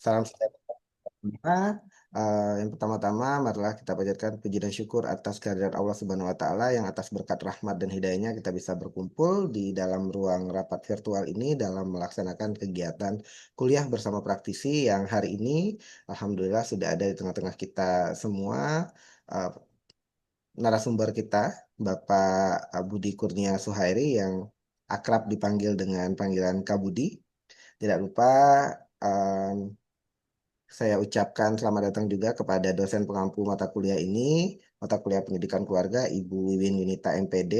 Salam sejahtera. Yang pertama-tama, marilah kita panjatkan puji dan syukur atas kehadirat Allah Subhanahu wa Ta'ala yang atas berkat rahmat dan hidayahnya kita bisa berkumpul di dalam ruang rapat virtual ini dalam melaksanakan kegiatan kuliah bersama praktisi yang hari ini Alhamdulillah sudah ada di tengah-tengah kita semua. eh, Narasumber kita, Bapak Budi Kurnia Suhairi yang akrab dipanggil dengan panggilan Kak Budi. Tidak lupa saya ucapkan selamat datang juga kepada dosen pengampu mata kuliah ini, mata kuliah pendidikan keluarga, Ibu Wiwin Yunita MPD.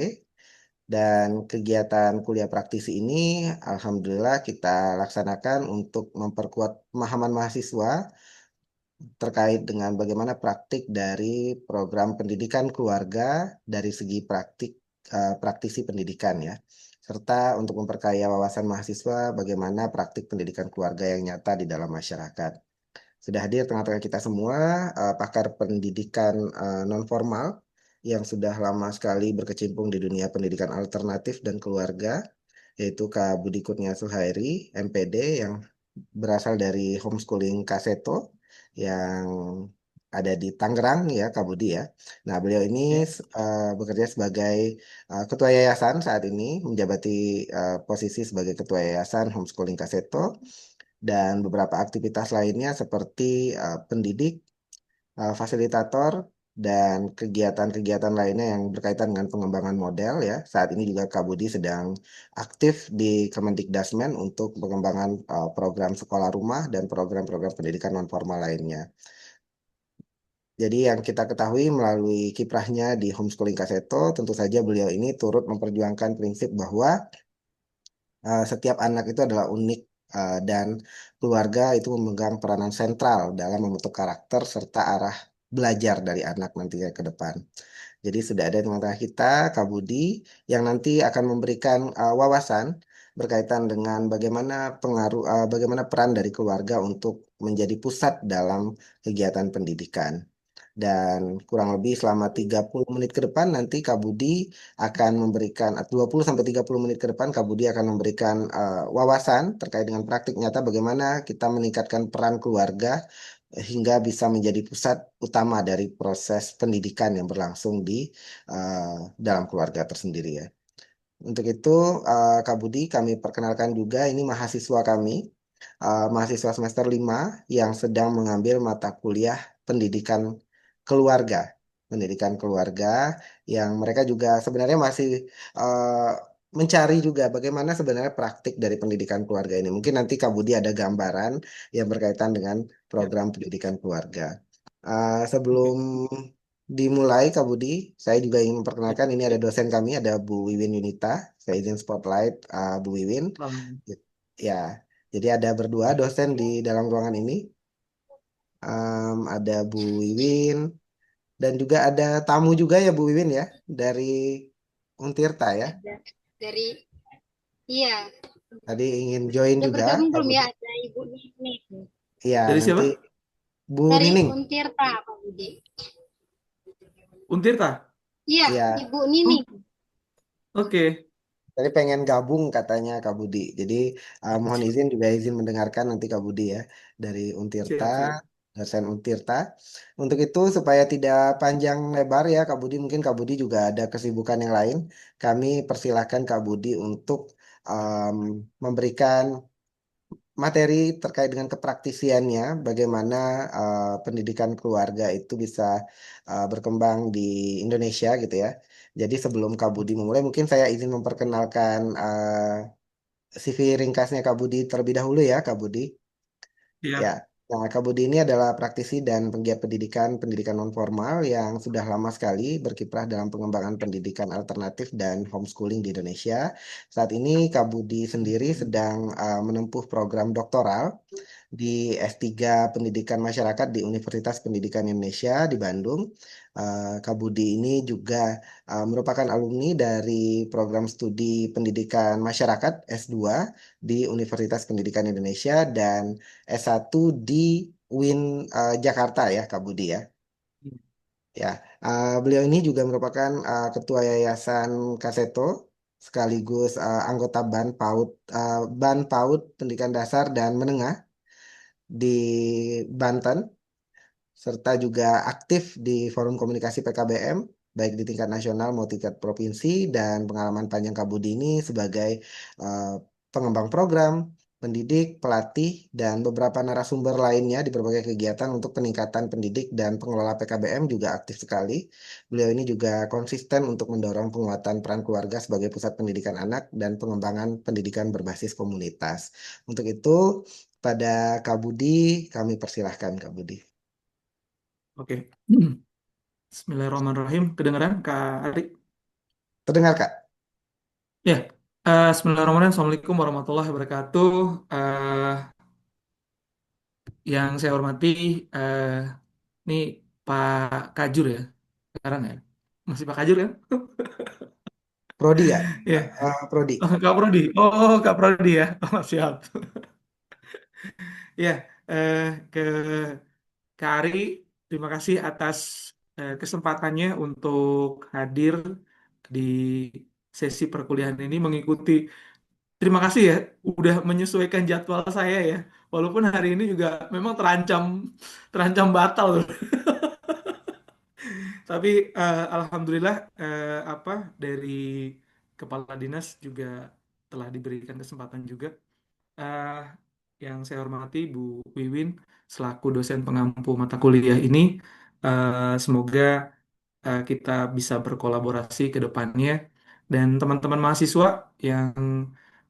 Dan kegiatan kuliah praktisi ini, Alhamdulillah kita laksanakan untuk memperkuat pemahaman mahasiswa terkait dengan bagaimana praktik dari program pendidikan keluarga dari segi praktisi pendidikan ya. Serta untuk memperkaya wawasan mahasiswa bagaimana praktik pendidikan keluarga yang nyata di dalam masyarakat. Sudah hadir tengah-tengah kita semua pakar pendidikan non-formal yang sudah lama sekali berkecimpung di dunia pendidikan alternatif dan keluarga, yaitu Kak Budi Kurnia Suhairi, MPD, yang berasal dari homeschooling Kaseto, yang ada di Tangerang ya Kak Budi ya. Nah beliau ini Ya, bekerja sebagai ketua yayasan saat ini, menjabati posisi sebagai ketua yayasan homeschooling Kaseto dan beberapa aktivitas lainnya seperti pendidik, fasilitator, dan kegiatan-kegiatan lainnya yang berkaitan dengan pengembangan model ya. Saat ini juga Kak Budi sedang aktif di Kemendikdasmen untuk pengembangan program sekolah rumah dan program-program pendidikan nonformal lainnya. Jadi yang kita ketahui melalui kiprahnya di homeschooling Kaseto, tentu saja beliau ini turut memperjuangkan prinsip bahwa setiap anak itu adalah unik dan keluarga itu memegang peranan sentral dalam membentuk karakter serta arah belajar dari anak nantinya ke depan. Jadi sudah ada di tengah kita Kak Budi yang nanti akan memberikan wawasan berkaitan dengan bagaimana peran dari keluarga untuk menjadi pusat dalam kegiatan pendidikan. Dan kurang lebih selama 30 menit ke depan nanti Kak Budi akan memberikan 20 sampai 30 menit ke depan Kak Budi akan memberikan wawasan terkait dengan praktik nyata bagaimana kita meningkatkan peran keluarga hingga bisa menjadi pusat utama dari proses pendidikan yang berlangsung di dalam keluarga tersendiri ya. Untuk itu Kak Budi kami perkenalkan juga ini mahasiswa kami, mahasiswa semester 5 yang sedang mengambil mata kuliah pendidikan keluarga. Pendidikan keluarga yang mereka juga sebenarnya masih eh, mencari juga bagaimana sebenarnya praktik dari pendidikan keluarga ini. Mungkin nanti Kak Budi ada gambaran yang berkaitan dengan ya, program pendidikan keluarga. Sebelum oke. dimulai Kak Budi, saya juga ingin Ya, memperkenalkan ini ada dosen kami, ada Bu Wiwin Yunita. Saya izin spotlight Bu Wiwin. Ya, jadi ada berdua dosen di dalam ruangan ini. Ada Bu Wiwin dan juga ada tamu juga ya Bu Wiwin ya dari Untirta ya. ada dari iya, Tadi ingin join udah juga bergabung Kak belum Budi. ya? Ada Ibu Nini Iya, dari nanti siapa? Bu Dari Nining. Untirta, Pak Budi. Untirta. Iya, Iya, Ibu Nini. oh, oke. Tadi pengen gabung katanya Kak Budi. Jadi mohon izin juga izin mendengarkan nanti Kak Budi ya dari Untirta, Siap, siap. dosen Untirta. Untuk itu supaya tidak panjang lebar ya Kak Budi, mungkin Kak Budi juga ada kesibukan yang lain. Kami persilahkan Kak Budi untuk em, memberikan materi terkait dengan kepraktisiannya, bagaimana pendidikan keluarga itu bisa berkembang di Indonesia gitu ya. Jadi sebelum Kak Budi memulai, mungkin saya izin memperkenalkan CV ringkasnya Kak Budi terlebih dahulu ya, Kak Budi. Ya, Siap. nah Kak Budi ini adalah praktisi dan penggiat pendidikan, pendidikan nonformal yang sudah lama sekali berkiprah dalam pengembangan pendidikan alternatif dan homeschooling di Indonesia. Saat ini Kak Budi sendiri sedang menempuh program doktoral di S3 Pendidikan Masyarakat di Universitas Pendidikan Indonesia di Bandung. Kak Budi ini juga merupakan alumni dari program studi Pendidikan Masyarakat S2 di Universitas Pendidikan Indonesia dan S1 di UIN Jakarta ya Kak Budi ya. Ya, beliau ini juga merupakan ketua Yayasan Kaseto sekaligus anggota Ban PAUD Pendidikan Dasar dan Menengah di Banten, serta juga aktif di forum komunikasi PKBM, baik di tingkat nasional maupun tingkat provinsi, dan pengalaman panjang Kak Budi ini sebagai eh, pengembang program, pendidik, pelatih, dan beberapa narasumber lainnya di berbagai kegiatan untuk peningkatan pendidik dan pengelola PKBM juga aktif sekali. Beliau ini juga konsisten untuk mendorong penguatan peran keluarga sebagai pusat pendidikan anak dan pengembangan pendidikan berbasis komunitas. Untuk itu, pada Kak Budi, kami persilahkan Kak Budi. Oke. Bismillahirrahmanirrahim. Kedengeran, Kak Ari? Terdengar Kak? Ya. Bismillahirrahmanirrahim. Assalamualaikum warahmatullahi wabarakatuh. Yang saya hormati, eh, ini Pak Kajur ya, sekarang ya. Masih Pak Kajur kan? Prodi ya? Ya. Prodi. Oh, Kak Prodi. Oh, Kak Prodi ya. Oh, siap. Ya, eh, ke Kak Ari, terima kasih atas kesempatannya untuk hadir di sesi perkuliahan ini mengikuti. Terima kasih ya, udah menyesuaikan jadwal saya ya. Walaupun hari ini juga memang terancam terancam batal loh. Tapi alhamdulillah apa dari kepala dinas juga telah diberikan kesempatan juga. Eh, yang saya hormati Bu Wiwin selaku dosen pengampu mata kuliah ini, semoga kita bisa berkolaborasi ke depannya dan teman-teman mahasiswa yang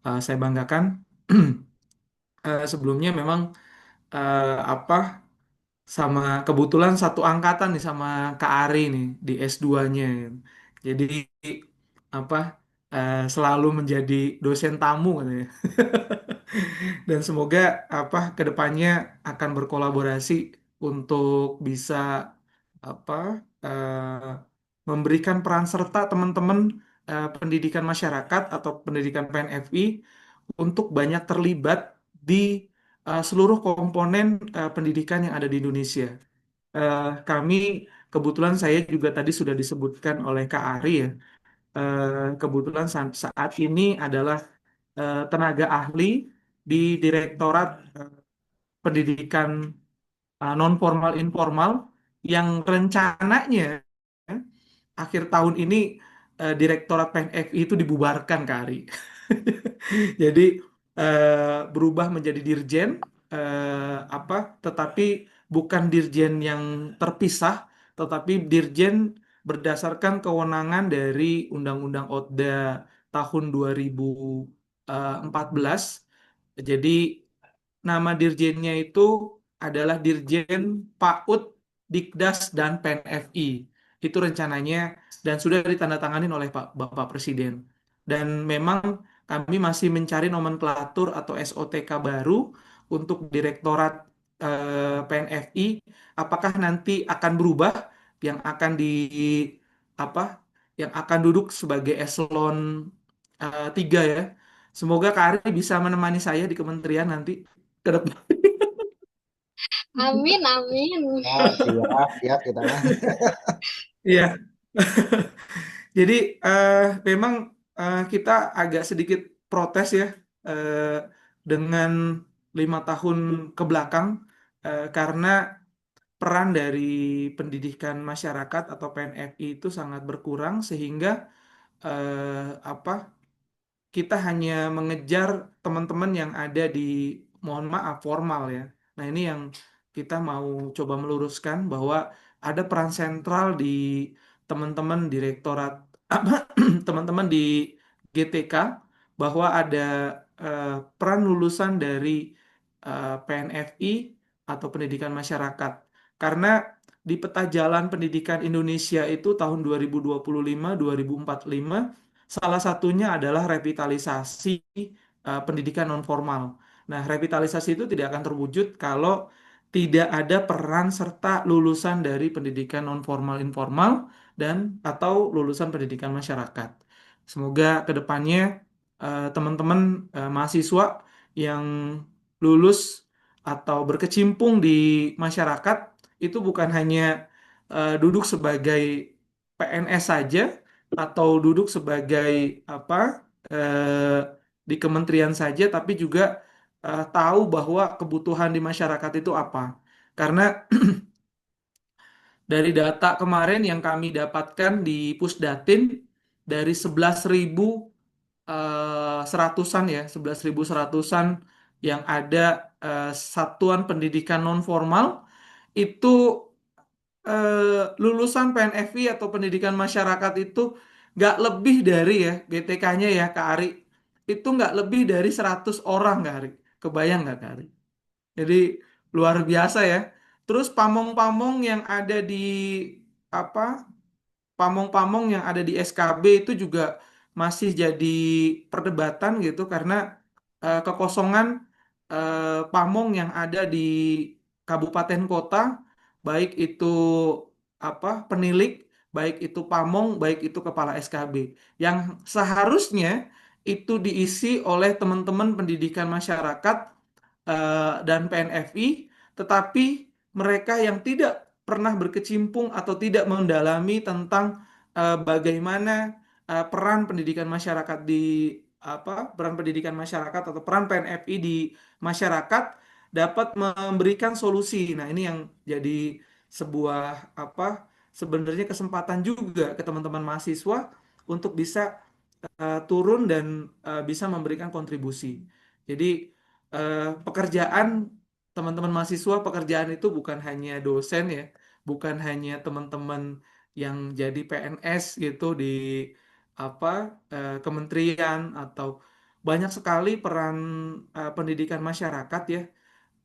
saya banggakan. Sebelumnya memang apa sama kebetulan satu angkatan nih sama Kak Ari nih di S2-nya. Jadi apa selalu menjadi dosen tamu katanya. Dan semoga apa kedepannya akan berkolaborasi untuk bisa apa memberikan peran serta teman-teman pendidikan masyarakat atau pendidikan PNFI untuk banyak terlibat di seluruh komponen pendidikan yang ada di Indonesia. Kami kebetulan saya juga tadi sudah disebutkan oleh Kak Ari ya. Kebetulan saat ini adalah tenaga ahli di Direktorat Pendidikan non formal informal yang rencananya akhir tahun ini Direktorat PNFI itu dibubarkan Kak Ari. Jadi berubah menjadi dirjen apa tetapi bukan dirjen yang terpisah tetapi dirjen berdasarkan kewenangan dari Undang-Undang ODA tahun 2014. Jadi nama dirjennya itu adalah Dirjen PAUD, Dikdas dan PNFI. Itu rencananya dan sudah ditandatangani oleh Bapak Presiden. Dan memang kami masih mencari nomenklatur atau SOTK baru untuk Direktorat PNFI. Apakah nanti akan berubah yang akan di apa yang akan duduk sebagai eselon 3 ya. Semoga Kak Ari bisa menemani saya di kementerian nanti ke depan. Amin, amin. Ah, siap, siap kita mah. Iya. Jadi eh, memang kita agak sedikit protes ya eh, dengan 5 tahun ke belakang karena peran dari pendidikan masyarakat atau PNFI itu sangat berkurang sehingga apa kita hanya mengejar teman-teman yang ada di mohon maaf formal ya. Nah, ini yang kita mau coba meluruskan bahwa ada peran sentral di teman-teman direktorat apa teman-teman di GTK bahwa ada eh, peran lulusan dari PNFI atau pendidikan masyarakat. Karena di peta jalan pendidikan Indonesia itu tahun 2025-2045 salah satunya adalah revitalisasi pendidikan non formal. Nah, revitalisasi itu tidak akan terwujud kalau tidak ada peran serta lulusan dari pendidikan non formal informal dan atau lulusan pendidikan masyarakat. Semoga kedepannya teman-teman mahasiswa yang lulus atau berkecimpung di masyarakat itu bukan hanya duduk sebagai PNS saja atau duduk sebagai apa di kementerian saja, tapi juga tahu bahwa kebutuhan di masyarakat itu apa. Karena dari data kemarin yang kami dapatkan di Pusdatin, dari 11.000 seratusan ya, 11.000 seratusan yang ada satuan pendidikan non formal itu, lulusan PNFI atau pendidikan masyarakat itu nggak lebih dari, ya GTK-nya ya Kak Ari, itu nggak lebih dari 100 orang Kak Ari. Kebayang nggak Kak Ari? Jadi luar biasa ya. Terus pamong-pamong yang ada di apa pamong-pamong yang ada di SKB itu juga masih jadi perdebatan gitu, karena kekosongan pamong yang ada di kabupaten kota, baik itu penilik, baik itu pamong, baik itu kepala SKB, yang seharusnya itu diisi oleh teman-teman pendidikan masyarakat dan PNFI, tetapi mereka yang tidak pernah berkecimpung atau tidak mendalami tentang bagaimana peran pendidikan masyarakat di peran pendidikan masyarakat atau peran PNFI di masyarakat dapat memberikan solusi. Nah, ini yang jadi sebuah sebenarnya kesempatan juga ke teman-teman mahasiswa untuk bisa turun dan bisa memberikan kontribusi. Jadi pekerjaan teman-teman mahasiswa, pekerjaan itu bukan hanya dosen ya, bukan hanya teman-teman yang jadi PNS gitu di apa kementerian, atau banyak sekali peran pendidikan masyarakat ya.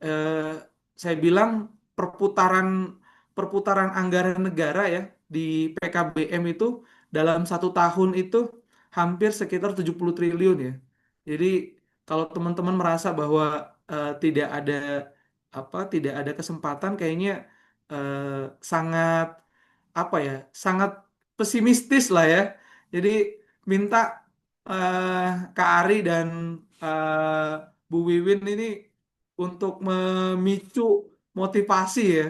eh, saya bilang perputaran perputaran anggaran negara ya di PKBM itu dalam 1 tahun itu hampir sekitar 70 triliun ya. Jadi kalau teman-teman merasa bahwa tidak ada tidak ada kesempatan, kayaknya eh, sangat sangat pesimistis lah ya. Jadi minta Kak Ari dan eh, Bu Wiwin ini untuk memicu motivasi ya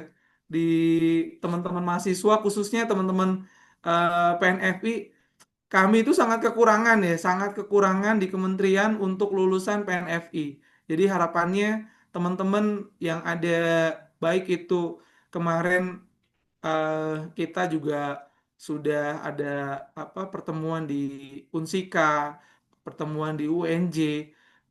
di teman-teman mahasiswa, khususnya teman-teman PNFI. Kami itu sangat kekurangan ya, sangat kekurangan di kementerian untuk lulusan PNFI. Jadi harapannya teman-teman yang ada, baik itu kemarin eh, kita juga sudah ada pertemuan di Unsika, pertemuan di UNJ.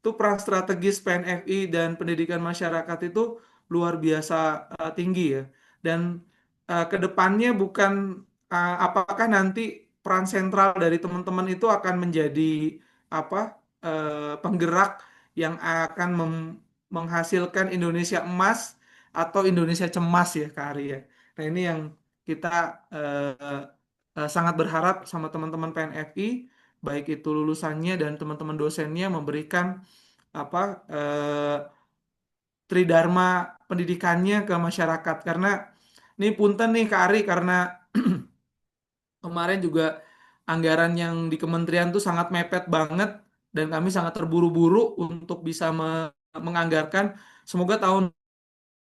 Itu peran strategis PNFI dan pendidikan masyarakat itu luar biasa tinggi ya. Dan ke depannya bukan apakah nanti peran sentral dari teman-teman itu akan menjadi apa penggerak yang akan menghasilkan Indonesia emas atau Indonesia cemas ya Kak Ari ya. Nah, ini yang kita eh, sangat berharap sama teman-teman PNFI, baik itu lulusannya dan teman-teman dosennya, memberikan apa eh, tridharma pendidikannya ke masyarakat. Karena ini punten nih Kak Ari, karena kemarin juga anggaran yang di kementerian tuh sangat mepet banget, dan kami sangat terburu-buru untuk bisa menganggarkan. Semoga tahun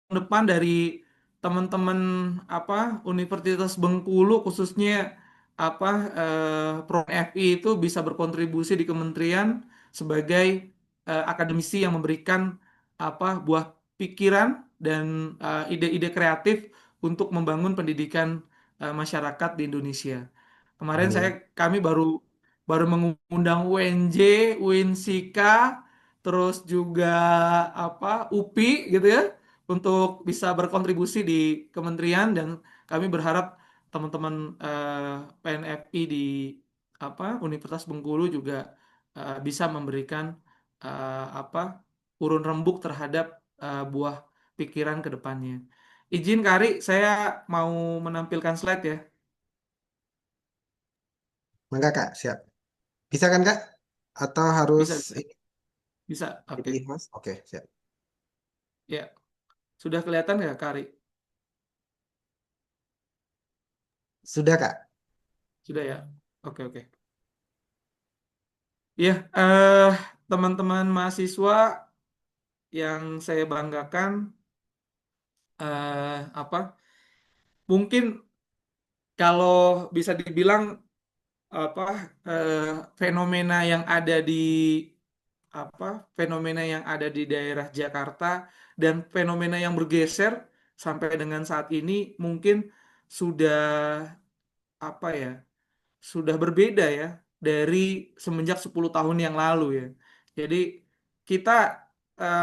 depan dari teman-teman apa Universitas Bengkulu, khususnya apa Pro FI itu bisa berkontribusi di kementerian sebagai akademisi yang memberikan buah pikiran dan ide-ide kreatif untuk membangun pendidikan masyarakat di Indonesia. Kemarin Amin. kami baru baru mengundang UNJ, UNSIKA, terus juga UPI gitu ya, untuk bisa berkontribusi di kementerian. Dan kami berharap teman-teman PNFI di Universitas Bengkulu juga bisa memberikan urun rembuk terhadap buah pikiran ke depannya. Izin Kari, saya mau menampilkan slide ya. Mangga Kak, siap. Bisa kan Kak? Atau harus Bisa, bisa. ini Oke. Mas? Oke, siap. Ya, sudah kelihatan nggak Kari? Sudah Kak. Sudah ya. Oke, oke. Ya, eh teman-teman mahasiswa yang saya banggakan, apa? Mungkin kalau bisa dibilang apa eh, fenomena yang ada di fenomena yang ada di daerah Jakarta dan fenomena yang bergeser sampai dengan saat ini mungkin sudah apa ya sudah berbeda ya dari semenjak 10 tahun yang lalu ya. Jadi kita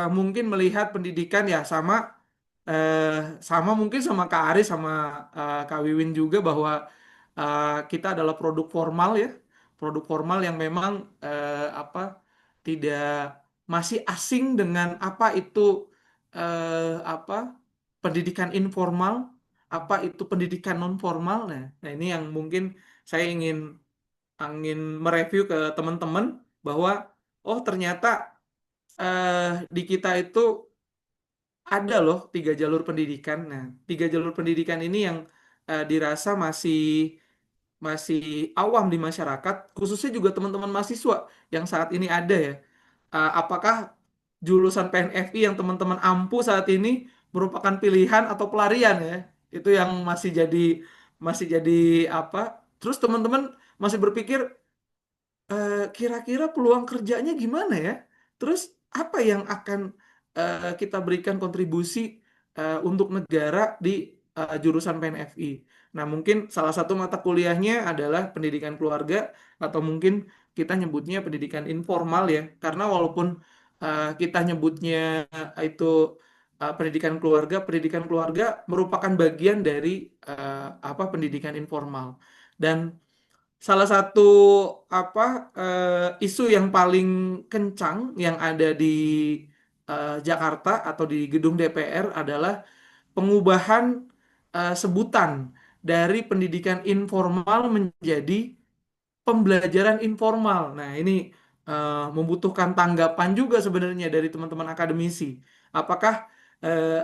mungkin melihat pendidikan ya eh, sama mungkin sama Kak Aris sama Kak Wiwin juga bahwa kita adalah produk formal ya, produk formal yang memang tidak masih asing dengan apa itu pendidikan informal, apa itu pendidikan non formal. Nah, ini yang mungkin saya ingin mereview ke teman-teman bahwa oh ternyata di kita itu ada loh 3 jalur pendidikan. Nah, 3 jalur pendidikan ini yang dirasa masih masih awam di masyarakat, khususnya juga teman-teman mahasiswa yang saat ini ada ya. Apakah jurusan PNFI yang teman-teman ampu saat ini merupakan pilihan atau pelarian ya? Itu yang masih jadi apa? Terus teman-teman masih berpikir kira-kira peluang kerjanya gimana ya? Terus apa yang akan kita berikan kontribusi untuk negara di jurusan PNFI? Nah, mungkin salah satu mata kuliahnya adalah pendidikan keluarga atau mungkin kita nyebutnya pendidikan informal ya. Karena walaupun kita nyebutnya itu pendidikan keluarga merupakan bagian dari pendidikan informal. Dan salah satu apa isu yang paling kencang yang ada di Jakarta atau di gedung DPR adalah pengubahan sebutan dari pendidikan informal menjadi pembelajaran informal. Nah, ini membutuhkan tanggapan juga sebenarnya dari teman-teman akademisi. Apakah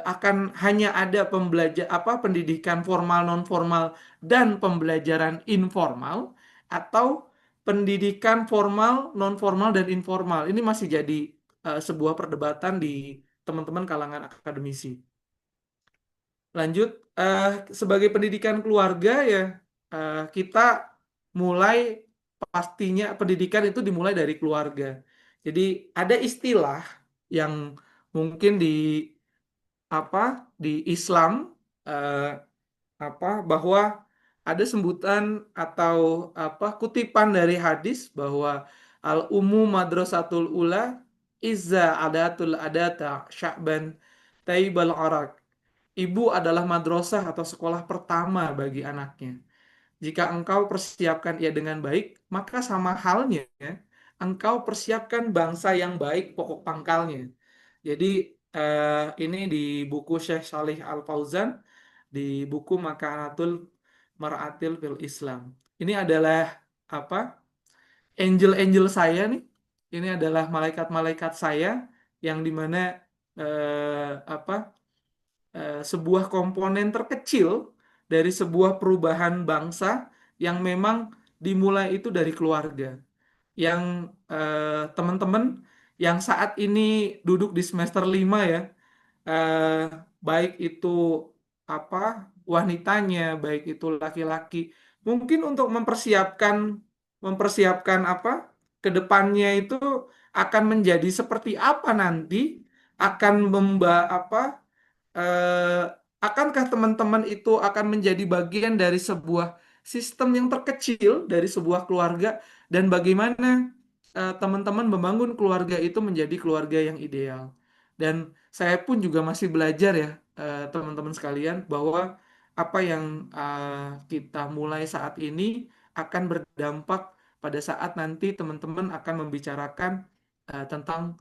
akan hanya ada pendidikan formal non formal dan pembelajaran informal atau pendidikan formal non formal dan informal? Ini masih jadi sebuah perdebatan di teman-teman kalangan akademisi. Lanjut, eh, sebagai pendidikan keluarga ya, kita mulai pastinya pendidikan itu dimulai dari keluarga. Jadi ada istilah yang mungkin di Islam eh, bahwa ada sebutan atau kutipan dari hadis bahwa al ummu madrasatul ula izza adatul adata sya'ban taibal arak. Ibu adalah madrasah atau sekolah pertama bagi anaknya. Jika engkau persiapkan ia dengan baik, maka sama halnya engkau persiapkan bangsa yang baik pokok pangkalnya. Jadi ini di buku Syekh Salih Al Fauzan, di buku Makanatul Mar'atil fil Islam. Ini adalah apa? Angel-angel saya nih. Ini adalah malaikat-malaikat saya yang dimana apa sebuah komponen terkecil dari sebuah perubahan bangsa yang memang dimulai itu dari keluarga. Yang teman-teman yang saat ini duduk di semester 5 ya, eh, baik itu apa wanitanya, baik itu laki-laki, mungkin untuk mempersiapkan mempersiapkan ke depannya itu akan menjadi seperti apa nanti, akan eh, akankah teman-teman itu akan menjadi bagian dari sebuah sistem yang terkecil dari sebuah keluarga dan bagaimana teman-teman membangun keluarga itu menjadi keluarga yang ideal. Dan saya pun juga masih belajar ya teman-teman sekalian bahwa apa yang kita mulai saat ini akan berdampak pada saat nanti teman-teman akan membicarakan tentang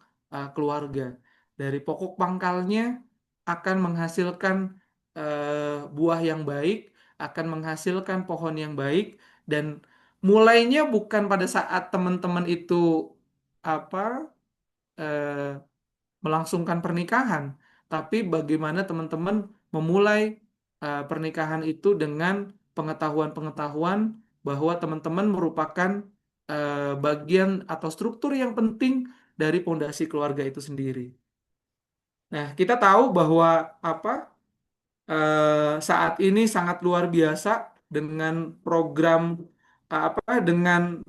keluarga. Dari pokok pangkalnya akan menghasilkan buah yang baik, akan menghasilkan pohon yang baik, dan mulainya bukan pada saat teman-teman itu apa eh, melangsungkan pernikahan, tapi bagaimana teman-teman memulai pernikahan itu dengan pengetahuan-pengetahuan bahwa teman-teman merupakan bagian atau struktur yang penting dari pondasi keluarga itu sendiri. Nah, kita tahu bahwa apa saat ini sangat luar biasa dengan program dengan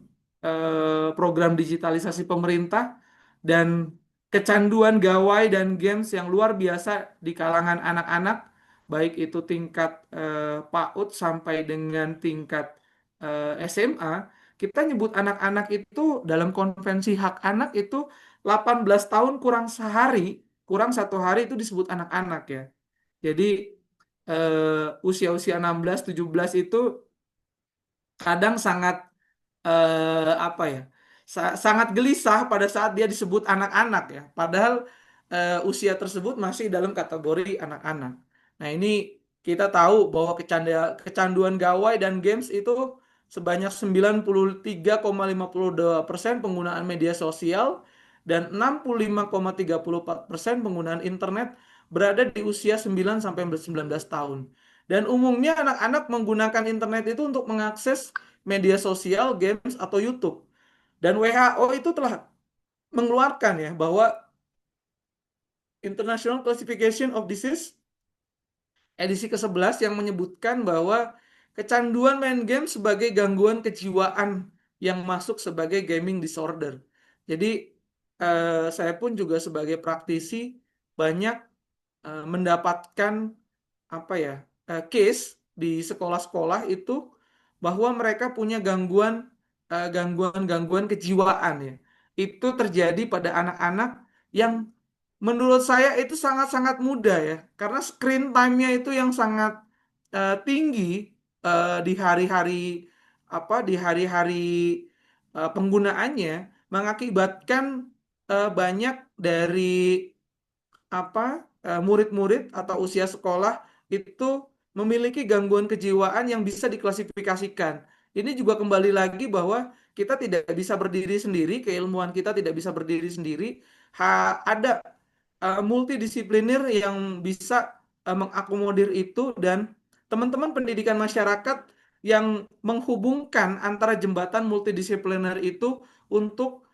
program digitalisasi pemerintah dan kecanduan gawai dan games yang luar biasa di kalangan anak-anak, baik itu tingkat PAUD sampai dengan tingkat SMA. Kita nyebut anak-anak itu dalam konvensi hak anak itu 18 tahun kurang sehari, kurang 1 hari itu disebut anak-anak ya. Jadi usia-usia 16, 17 itu kadang sangat apa ya, sangat gelisah pada saat dia disebut anak-anak ya. Padahal usia tersebut masih dalam kategori anak-anak. Nah, ini kita tahu bahwa kecanduan gawai dan games itu sebanyak 93,52% penggunaan media sosial dan 65,34% penggunaan internet berada di usia 9 sampai 19 tahun. Dan umumnya anak-anak menggunakan internet itu untuk mengakses media sosial, games, atau YouTube. Dan WHO itu telah mengeluarkan ya bahwa International Classification of Disease edisi ke-11 yang menyebutkan bahwa kecanduan main game sebagai gangguan kejiwaan yang masuk sebagai gaming disorder. Jadi saya pun juga sebagai praktisi banyak mendapatkan apa ya, case di sekolah-sekolah itu bahwa mereka punya gangguan-gangguan kejiwaan ya. Itu terjadi pada anak-anak yang menurut saya itu sangat-sangat muda ya, karena screen time-nya itu yang sangat tinggi di hari-hari di hari-hari penggunaannya, mengakibatkan banyak dari murid-murid atau usia sekolah itu memiliki gangguan kejiwaan yang bisa diklasifikasikan. Ini juga kembali lagi bahwa kita tidak bisa berdiri sendiri, keilmuan kita tidak bisa berdiri sendiri. Ada multidisipliner yang bisa mengakomodir itu, dan teman-teman pendidikan masyarakat yang menghubungkan antara jembatan multidisipliner itu untuk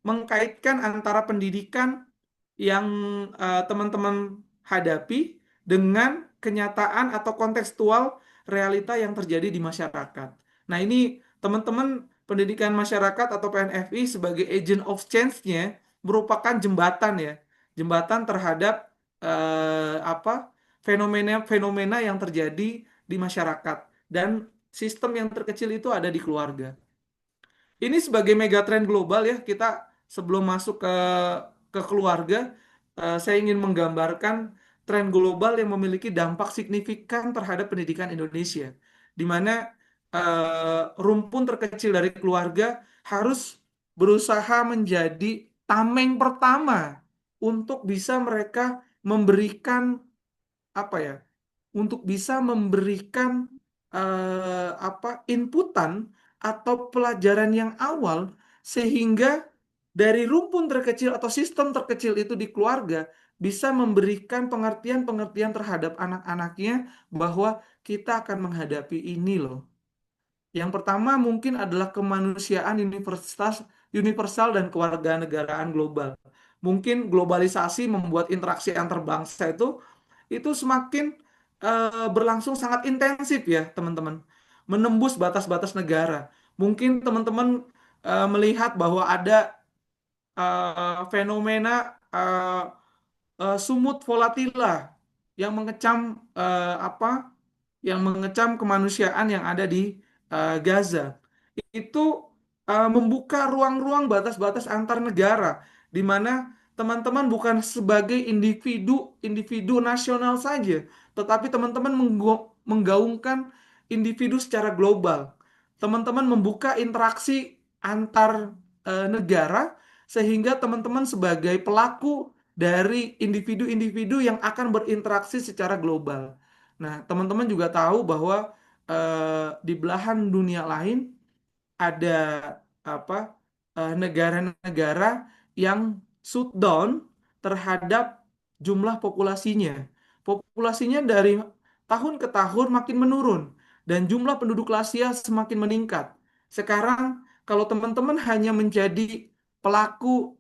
mengkaitkan antara pendidikan yang teman-teman hadapi dengan kenyataan atau kontekstual realita yang terjadi di masyarakat. Nah, ini teman-teman pendidikan masyarakat atau PNFI sebagai agent of change-nya merupakan jembatan ya, jembatan terhadap fenomena-fenomena yang terjadi di masyarakat, dan sistem yang terkecil itu ada di keluarga. Ini sebagai megatrend global ya, kita sebelum masuk ke keluarga, saya ingin menggambarkan tren global yang memiliki dampak signifikan terhadap pendidikan Indonesia, di mana rumpun terkecil dari keluarga harus berusaha menjadi tameng pertama untuk bisa mereka memberikan apa ya, untuk bisa memberikan inputan atau pelajaran yang awal, sehingga dari rumpun terkecil atau sistem terkecil itu di keluarga bisa memberikan pengertian-pengertian terhadap anak-anaknya bahwa kita akan menghadapi ini loh. Yang pertama mungkin adalah kemanusiaan universal dan kewarganegaraan global. Mungkin globalisasi membuat interaksi antar bangsa itu semakin berlangsung sangat intensif ya teman-teman, menembus batas-batas negara. Mungkin teman-teman melihat bahwa ada fenomena sumut volatila yang mengecam yang mengecam kemanusiaan yang ada di Gaza. Itu membuka ruang-ruang batas-batas antar negara, di mana teman-teman bukan sebagai individu nasional saja, tetapi teman-teman menggaungkan individu secara global. Teman-teman membuka interaksi antar negara, sehingga teman-teman sebagai pelaku dari individu-individu yang akan berinteraksi secara global. Nah, teman-teman juga tahu bahwa di belahan dunia lain ada apa negara-negara yang shutdown terhadap jumlah populasinya. Populasinya dari tahun ke tahun makin menurun dan jumlah penduduk Asia semakin meningkat. Sekarang kalau teman-teman hanya menjadi pelaku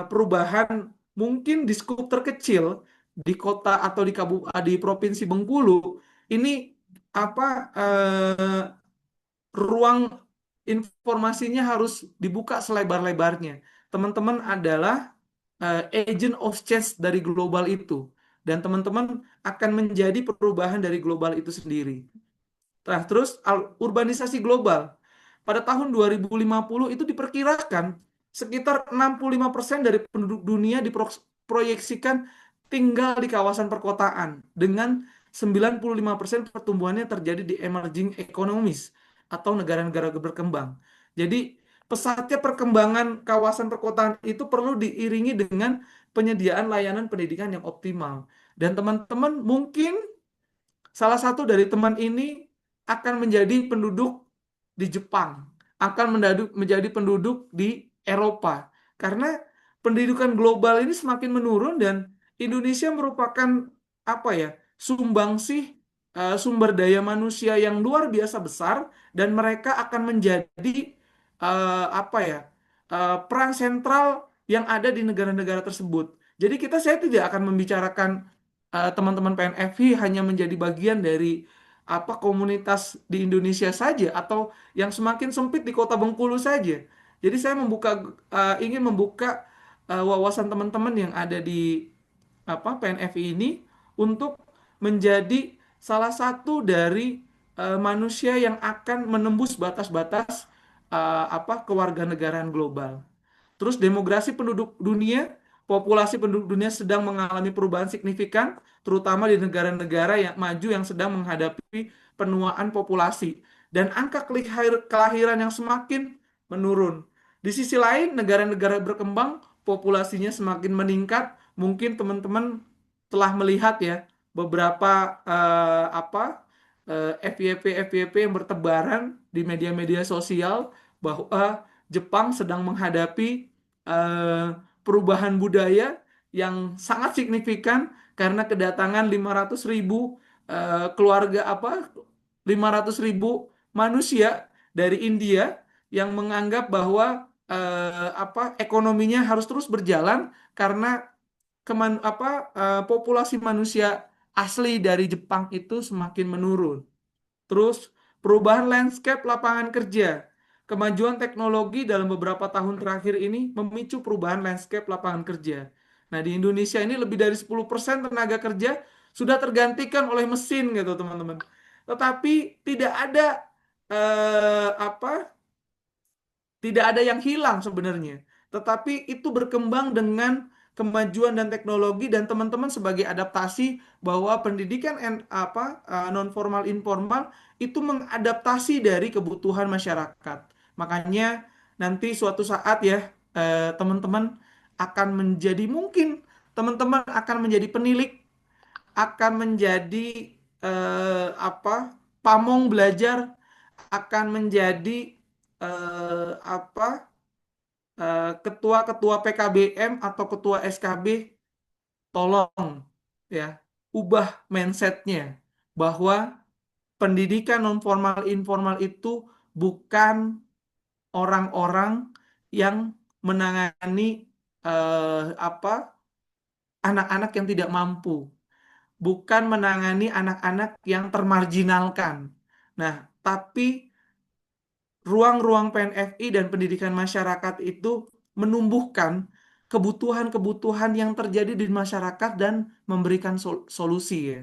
perubahan mungkin di skup terkecil di kota atau di provinsi Bengkulu, ini apa ruang informasinya harus dibuka selebar-lebarnya. teman-teman adalah agent of change dari global itu. Dan teman-teman akan menjadi perubahan dari global itu sendiri. Nah, terus urbanisasi global. Pada tahun 2050 itu diperkirakan sekitar 65% dari penduduk dunia diproyeksikan tinggal di kawasan perkotaan dengan 95% pertumbuhannya terjadi di emerging economies atau negara-negara berkembang. Jadi, pesatnya perkembangan kawasan perkotaan itu perlu diiringi dengan penyediaan layanan pendidikan yang optimal. Dan teman-teman mungkin salah satu dari teman ini akan menjadi penduduk di Jepang, akan menjadi penduduk di Eropa. Karena pendidikan global ini semakin menurun dan Indonesia merupakan apa ya, sumbangsih sumber daya manusia yang luar biasa besar dan mereka akan menjadi apa ya, peran sentral yang ada di negara-negara tersebut. Jadi saya tidak akan membicarakan teman-teman PNFI hanya menjadi bagian dari apa komunitas di Indonesia saja atau yang semakin sempit di Kota Bengkulu saja. Jadi saya ingin membuka wawasan teman-teman yang ada di apa PNFI ini untuk menjadi salah satu dari manusia yang akan menembus batas-batas apa kewarganegaraan global. Terus demografi penduduk dunia, populasi penduduk dunia sedang mengalami perubahan signifikan, terutama di negara-negara yang maju yang sedang menghadapi penuaan populasi dan angka kelahiran yang semakin menurun. Di sisi lain, negara-negara berkembang populasinya semakin meningkat. Mungkin teman-teman telah melihat ya beberapa FYP yang bertebaran di media-media sosial bahwa Jepang sedang menghadapi perubahan budaya yang sangat signifikan karena kedatangan 500.000 keluarga 500.000 manusia dari India yang menganggap bahwa ekonominya harus terus berjalan karena populasi manusia asli dari Jepang itu semakin menurun. Terus perubahan landscape lapangan kerja. Kemajuan teknologi dalam beberapa tahun terakhir ini memicu perubahan landscape lapangan kerja. Nah, di Indonesia ini lebih dari 10% tenaga kerja sudah tergantikan oleh mesin gitu, teman-teman. Tetapi eh, apa tidak ada yang hilang sebenarnya. Tetapi itu berkembang dengan kemajuan dan teknologi dan teman-teman sebagai adaptasi bahwa pendidikan non formal informal itu mengadaptasi dari kebutuhan masyarakat. Makanya nanti suatu saat ya teman-teman akan menjadi mungkin teman-teman akan menjadi penilik, akan menjadi pamong belajar, akan menjadi ketua-ketua PKBM atau ketua SKB. Tolong ya ubah mindsetnya bahwa pendidikan non formal informal itu bukan orang-orang yang menangani apa anak-anak yang tidak mampu, bukan menangani anak-anak yang termarginalkan. Nah, tapi ruang-ruang PNFI dan pendidikan masyarakat itu menumbuhkan kebutuhan-kebutuhan yang terjadi di masyarakat dan memberikan solusi ya.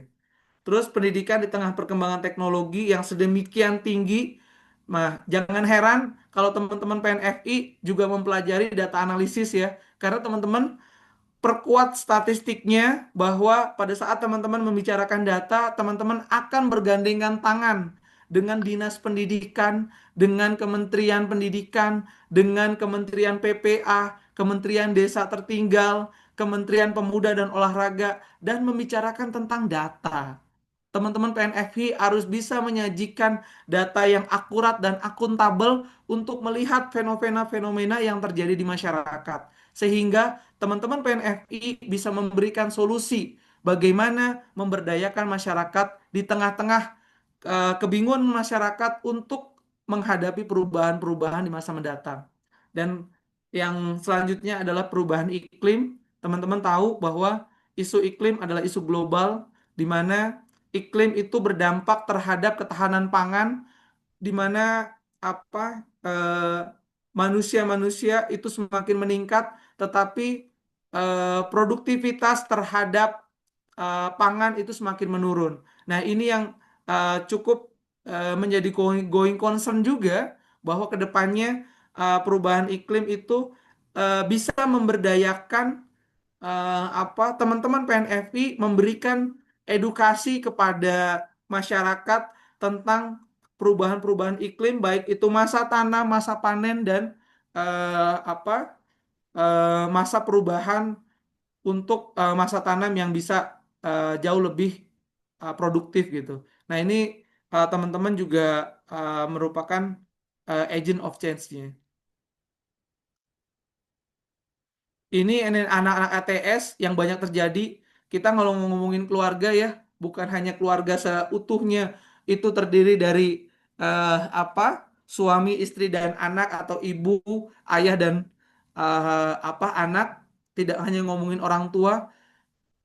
Terus pendidikan di tengah perkembangan teknologi yang sedemikian tinggi, nah jangan heran kalau teman-teman PNFI juga mempelajari data analisis ya, karena teman-teman perkuat statistiknya bahwa pada saat teman-teman membicarakan data, teman-teman akan bergandengan tangan dengan Dinas Pendidikan, dengan Kementerian Pendidikan, dengan Kementerian PPA, Kementerian Desa Tertinggal, Kementerian Pemuda dan Olahraga, dan membicarakan tentang data. Teman-teman PNFI harus bisa menyajikan data yang akurat dan akuntabel untuk melihat fenomena-fenomena yang terjadi di masyarakat. Sehingga teman-teman PNFI bisa memberikan solusi bagaimana memberdayakan masyarakat di tengah-tengah kebingungan masyarakat untuk menghadapi perubahan-perubahan di masa mendatang. Dan yang selanjutnya adalah perubahan iklim. Teman-teman tahu bahwa isu iklim adalah isu global di mana iklim itu berdampak terhadap ketahanan pangan, di mana apa manusia-manusia itu semakin meningkat, tetapi produktivitas terhadap pangan itu semakin menurun. Nah, ini yang cukup menjadi going concern juga, bahwa ke depannya perubahan iklim itu bisa memberdayakan teman-teman PNFI memberikan edukasi kepada masyarakat tentang perubahan-perubahan iklim, baik itu masa tanam, masa panen, dan eh, apa masa perubahan untuk masa tanam yang bisa jauh lebih produktif gitu. Nah, ini teman-teman juga merupakan agent of change-nya. Ini anak-anak ATS yang banyak terjadi. Kita kalau ngomongin keluarga ya, bukan hanya keluarga seutuhnya itu terdiri dari suami, istri dan anak, atau ibu, ayah dan anak. Tidak hanya ngomongin orang tua,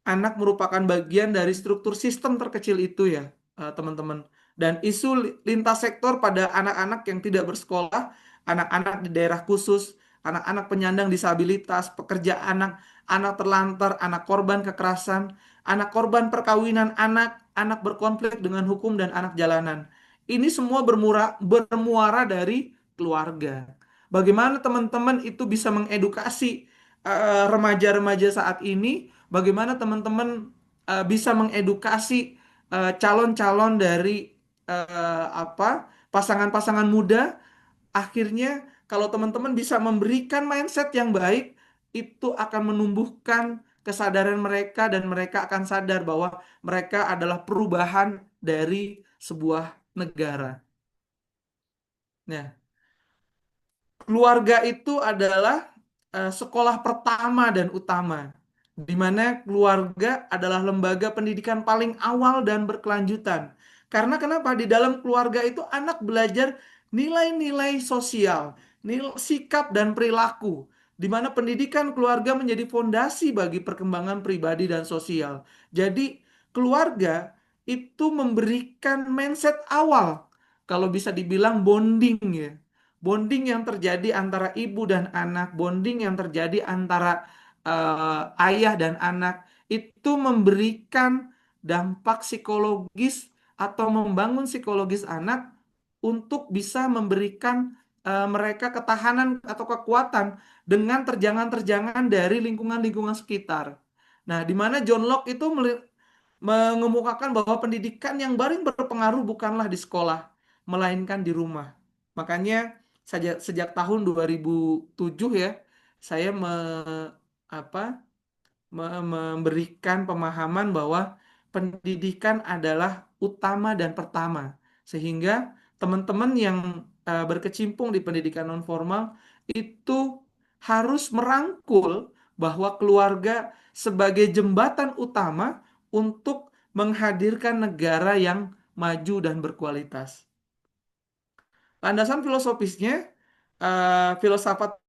anak merupakan bagian dari struktur sistem terkecil itu ya, teman-teman. Dan isu lintas sektor pada anak-anak yang tidak bersekolah, anak-anak di daerah khusus, anak-anak penyandang disabilitas, pekerja anak, anak terlantar, anak korban kekerasan, anak korban perkawinan anak, anak berkonflik dengan hukum, dan anak jalanan. Ini semua bermuara dari keluarga. Bagaimana teman-teman itu bisa mengedukasi remaja-remaja saat ini, bagaimana teman-teman bisa mengedukasi calon-calon dari pasangan-pasangan muda. Akhirnya kalau teman-teman bisa memberikan mindset yang baik, itu akan menumbuhkan kesadaran mereka, dan mereka akan sadar bahwa mereka adalah perubahan dari sebuah negara. Nah, keluarga itu adalah sekolah pertama dan utama, di mana keluarga adalah lembaga pendidikan paling awal dan berkelanjutan. Karena kenapa? Di dalam keluarga itu anak belajar nilai-nilai sosial, sikap dan perilaku, di mana pendidikan keluarga menjadi fondasi bagi perkembangan pribadi dan sosial. Jadi, keluarga itu memberikan mindset awal, kalau bisa dibilang bonding ya, bonding yang terjadi antara ibu dan anak, bonding yang terjadi antara ayah dan anak, itu memberikan dampak psikologis atau membangun psikologis anak untuk bisa memberikan mereka ketahanan atau kekuatan dengan terjangan-terjangan dari lingkungan-lingkungan sekitar. Nah, di mana John Locke itu mengemukakan bahwa pendidikan yang paling berpengaruh bukanlah di sekolah, melainkan di rumah. Makanya sejak tahun 2007 ya, saya apa, memberikan pemahaman bahwa pendidikan adalah utama dan pertama. Sehingga teman-teman yang berkecimpung di pendidikan non formal itu harus merangkul bahwa keluarga sebagai jembatan utama untuk menghadirkan negara yang maju dan berkualitas. Landasan filosofisnya, filsafat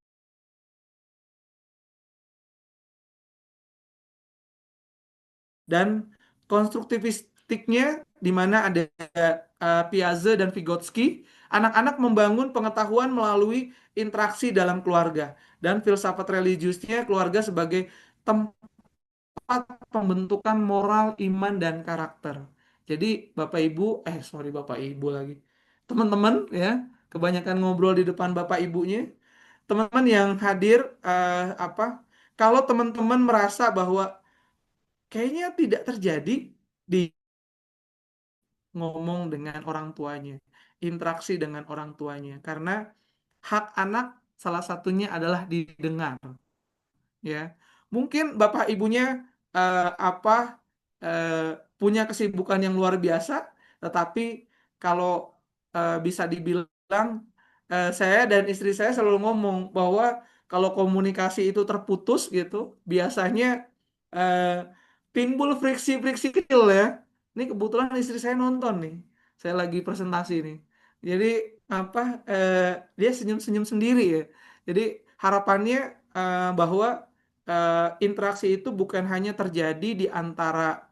dan konstruktivistiknya, di mana ada Piaget dan Vygotsky. Anak-anak membangun pengetahuan melalui interaksi dalam keluarga, dan filsafat religiusnya, keluarga sebagai tempat pembentukan moral, iman, dan karakter. Jadi Bapak Ibu, sorry Bapak Ibu lagi, teman-teman ya, kebanyakan ngobrol di depan Bapak Ibunya, teman-teman yang hadir, kalau teman-teman merasa bahwa kayaknya tidak terjadi di ngomong dengan orang tuanya, interaksi dengan orang tuanya, karena hak anak salah satunya adalah didengar. Ya, mungkin bapak ibunya eh, apa eh, punya kesibukan yang luar biasa, tetapi kalau bisa dibilang, saya dan istri saya selalu ngomong bahwa kalau komunikasi itu terputus gitu, biasanya eh, timbul friksi-friksi kecil ya. Ini kebetulan istri saya nonton nih, saya lagi presentasi nih, jadi apa eh, dia senyum-senyum sendiri ya. Jadi harapannya bahwa interaksi itu bukan hanya terjadi di antara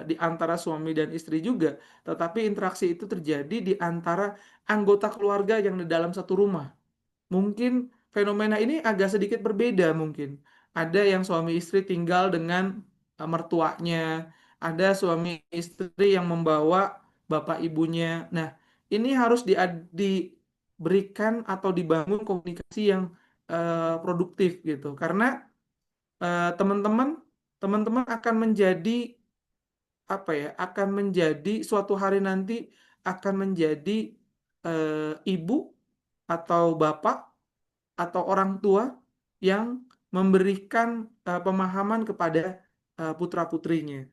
di antara suami dan istri juga, tetapi interaksi itu terjadi di antara anggota keluarga yang di dalam satu rumah. Mungkin fenomena ini agak sedikit berbeda mungkin. Ada yang suami istri tinggal dengan mertuanya, ada suami istri yang membawa bapak ibunya. Nah, ini harus diberikan atau dibangun komunikasi yang produktif gitu. Karena teman-teman teman-teman akan menjadi akan menjadi suatu hari nanti akan menjadi ibu atau bapak atau orang tua yang memberikan pemahaman kepada putra-putrinya.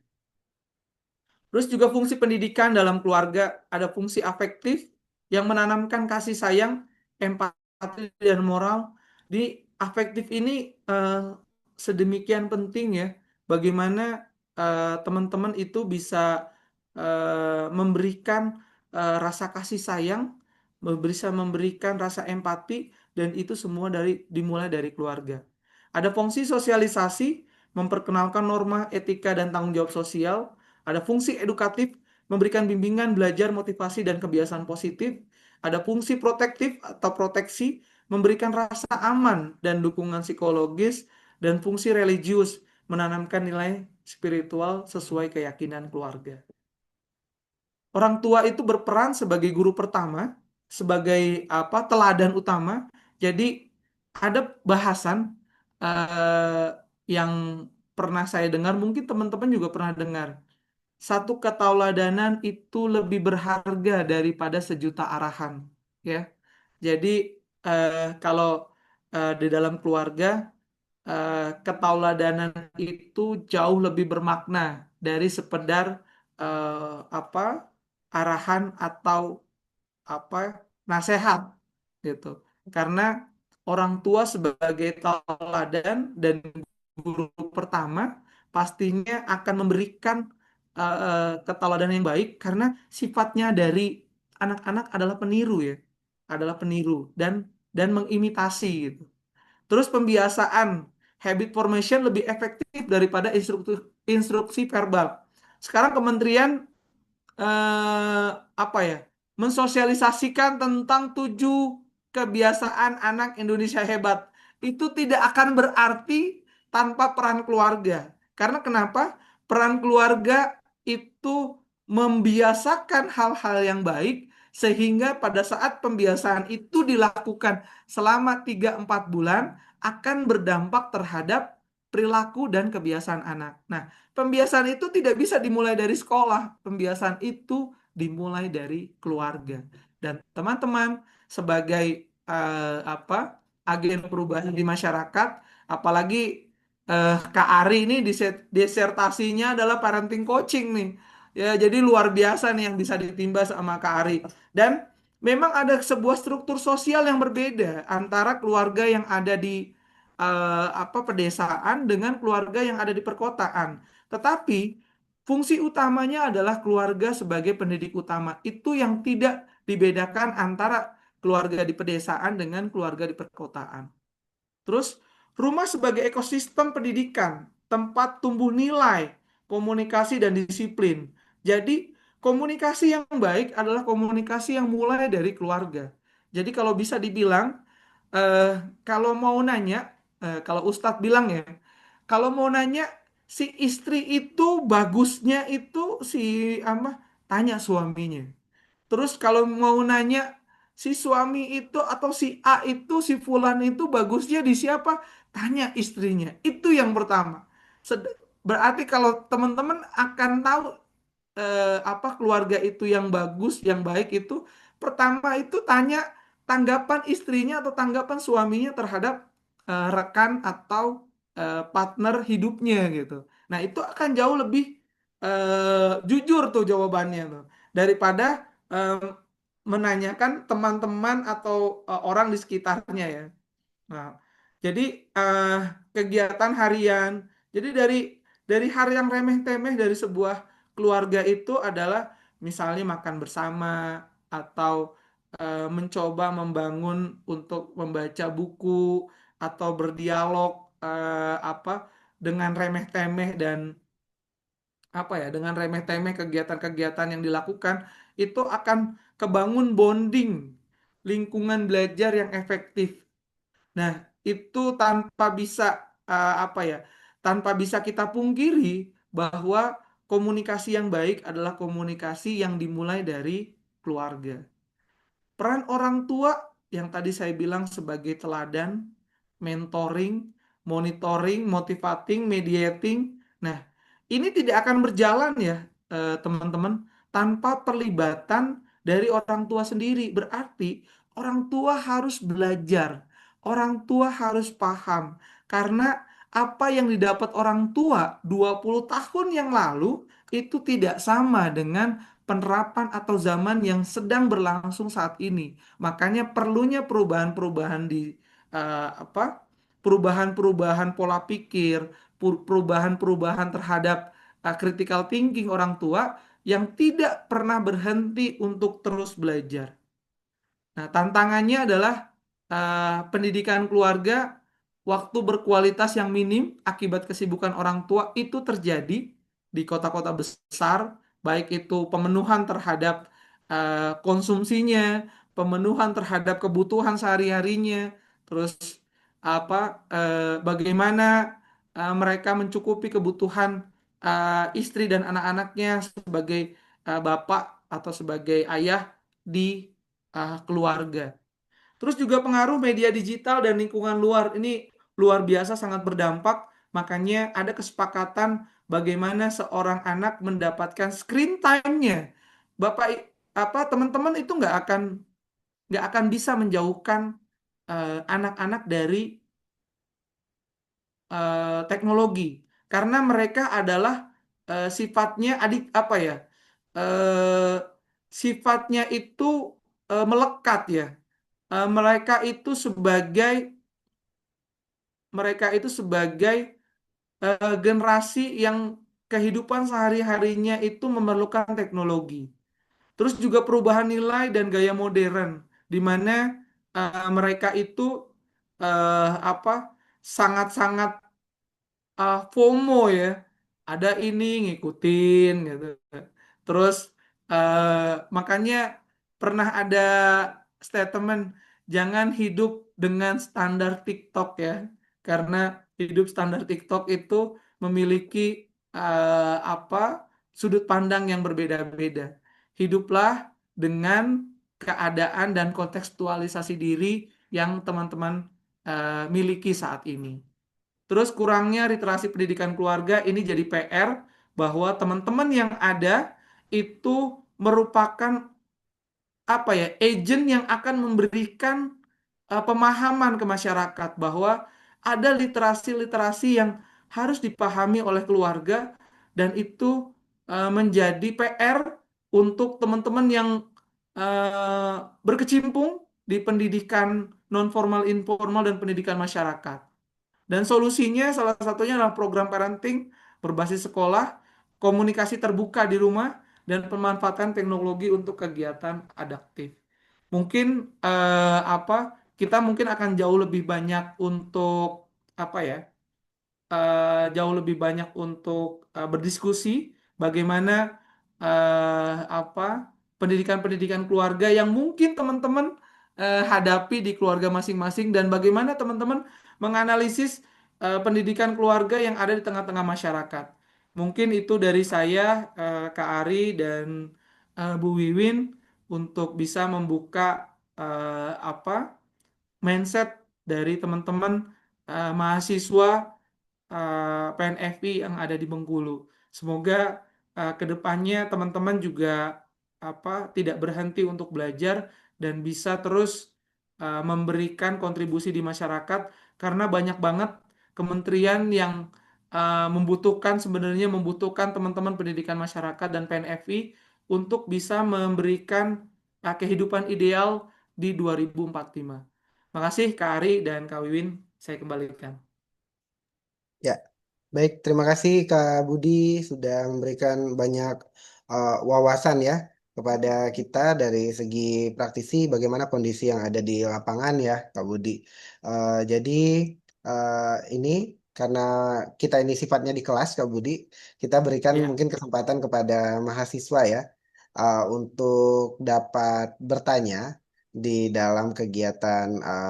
Terus juga fungsi pendidikan dalam keluarga, ada fungsi afektif yang menanamkan kasih sayang, empati, dan moral. Di afektif ini sedemikian penting ya, bagaimana teman-teman itu bisa memberikan rasa kasih sayang, bisa memberikan rasa empati, dan itu semua dimulai dari keluarga. Ada fungsi sosialisasi, memperkenalkan norma, etika, dan tanggung jawab sosial. Ada fungsi edukatif, memberikan bimbingan, belajar, motivasi, dan kebiasaan positif. Ada fungsi protektif atau proteksi, memberikan rasa aman dan dukungan psikologis. Dan fungsi religius, menanamkan nilai spiritual sesuai keyakinan keluarga. Orang tua itu berperan sebagai guru pertama, sebagai teladan utama. Jadi ada bahasan yang pernah saya dengar, mungkin teman-teman juga pernah dengar. Satu ketauladanan itu lebih berharga daripada sejuta arahan, ya. Jadi kalau di dalam keluarga ketauladanan itu jauh lebih bermakna dari sekedar apa arahan atau apa nasihat gitu. Karena orang tua sebagai tauladan dan guru pertama pastinya akan memberikan ketauladan yang baik karena sifatnya dari anak-anak adalah peniru ya, adalah peniru dan mengimitasi gitu. Terus pembiasaan habit formation lebih efektif daripada instruksi verbal. Sekarang kementerian apa ya, mensosialisasikan tentang 7 kebiasaan anak Indonesia hebat. Itu tidak akan berarti tanpa peran keluarga. Karena kenapa? Peran keluarga itu membiasakan hal-hal yang baik sehingga pada saat pembiasaan itu dilakukan selama 3-4 bulan akan berdampak terhadap perilaku dan kebiasaan anak. Nah, pembiasaan itu tidak bisa dimulai dari sekolah. Pembiasaan itu dimulai dari keluarga. Dan teman-teman sebagai agen perubahan di masyarakat, apalagi Kak Ari ini disertasinya adalah parenting coaching nih. Ya, jadi luar biasa nih yang bisa ditimba sama Kak Ari. Dan memang ada sebuah struktur sosial yang berbeda antara keluarga yang ada di pedesaan dengan keluarga yang ada di perkotaan. Tetapi fungsi utamanya adalah keluarga sebagai pendidik utama. Itu yang tidak dibedakan antara keluarga di pedesaan dengan keluarga di perkotaan. Terus rumah sebagai ekosistem pendidikan, tempat tumbuh nilai, komunikasi dan disiplin. Jadi komunikasi yang baik adalah komunikasi yang mulai dari keluarga. Jadi kalau bisa dibilang kalau mau nanya, kalau Ustadz bilang ya, kalau mau nanya si istri itu bagusnya itu si tanya suaminya. Terus kalau mau nanya si suami itu atau si A itu si Fulan itu bagusnya di siapa? Tanya istrinya. Itu yang pertama. Berarti kalau teman-teman akan tahu keluarga itu yang bagus, yang baik itu pertama itu tanya tanggapan istrinya atau tanggapan suaminya terhadap rekan atau partner hidupnya gitu. Nah, itu akan jauh lebih jujur tuh jawabannya tuh daripada eh, menanyakan teman-teman atau orang di sekitarnya ya. Nah, jadi eh, kegiatan harian. Jadi dari hal yang remeh-temeh dari sebuah keluarga itu adalah misalnya makan bersama atau mencoba membangun untuk membaca buku atau berdialog dengan remeh-temeh dan apa ya, dengan remeh-temeh kegiatan-kegiatan yang dilakukan, itu akan kebangun bonding lingkungan belajar yang efektif. Nah, itu tanpa bisa apa ya, tanpa bisa kita pungkiri bahwa komunikasi yang baik adalah komunikasi yang dimulai dari keluarga. Peran orang tua yang tadi saya bilang sebagai teladan, mentoring, monitoring, motivating, mediating. Nah, ini tidak akan berjalan ya, teman-teman, tanpa perlibatan dari orang tua sendiri. Berarti orang tua harus belajar, orang tua harus paham. Karena apa yang didapat orang tua 20 tahun yang lalu itu tidak sama dengan penerapan atau zaman yang sedang berlangsung saat ini. Makanya perlunya perubahan-perubahan di apa? Perubahan-perubahan pola pikir, perubahan-perubahan terhadap critical thinking orang tua yang tidak pernah berhenti untuk terus belajar. Nah, tantangannya adalah pendidikan keluarga, waktu berkualitas yang minim akibat kesibukan orang tua itu terjadi di kota-kota besar, baik itu pemenuhan terhadap konsumsinya, pemenuhan terhadap kebutuhan sehari-harinya, terus bagaimana mereka mencukupi kebutuhan istri dan anak-anaknya sebagai bapak atau sebagai ayah di keluarga. Terus juga pengaruh media digital dan lingkungan luar ini luar biasa sangat berdampak. Makanya ada kesepakatan bagaimana seorang anak mendapatkan screen time-nya. Bapak teman-teman itu nggak akan bisa menjauhkan anak-anak dari teknologi karena mereka adalah sifatnya adik apa ya? eh, Sifatnya itu melekat ya. Mereka itu sebagai generasi yang kehidupan sehari-harinya itu memerlukan teknologi. Terus juga perubahan nilai dan gaya modern, di mana mereka itu apa sangat-sangat FOMO ya, ada ini ngikutin gitu. Terus eh, makanya pernah ada statement jangan hidup dengan standar TikTok ya, karena hidup standar TikTok itu memiliki apa sudut pandang yang berbeda-beda. Hiduplah dengan keadaan dan kontekstualisasi diri yang teman-teman miliki saat ini. Terus kurangnya literasi pendidikan keluarga ini jadi PR bahwa teman-teman yang ada itu merupakan apa ya, agent yang akan memberikan pemahaman ke masyarakat bahwa ada literasi-literasi yang harus dipahami oleh keluarga dan itu menjadi PR untuk teman-teman yang eh, berkecimpung di pendidikan non formal, informal dan pendidikan masyarakat. Dan solusinya salah satunya adalah program parenting berbasis sekolah, komunikasi terbuka di rumah, dan pemanfaatan teknologi untuk kegiatan adaptif. Mungkin kita mungkin akan jauh lebih banyak untuk apa ya? Jauh lebih banyak untuk berdiskusi bagaimana apa pendidikan-pendidikan keluarga yang mungkin teman-teman hadapi di keluarga masing-masing dan bagaimana teman-teman menganalisis pendidikan keluarga yang ada di tengah-tengah masyarakat. Mungkin itu dari saya, Kak Ari dan Bu Wiwin untuk bisa membuka mindset dari teman-teman mahasiswa PNFI yang ada di Bengkulu. Semoga ke depannya teman-teman juga tidak berhenti untuk belajar dan bisa terus memberikan kontribusi di masyarakat karena banyak banget kementerian yang sebenarnya membutuhkan teman-teman pendidikan masyarakat dan PNFI untuk bisa memberikan kehidupan ideal di 2045. Makasih Kak Ari dan Kak Wiwin, saya kembalikan. Ya, baik. Terima kasih Kak Budi sudah memberikan banyak wawasan ya kepada kita dari segi praktisi bagaimana kondisi yang ada di lapangan ya Kak Budi. Jadi ini karena kita ini sifatnya di kelas, Kak Budi, kita berikan Ya. mungkin kesempatan kepada mahasiswa ya untuk dapat bertanya di dalam kegiatan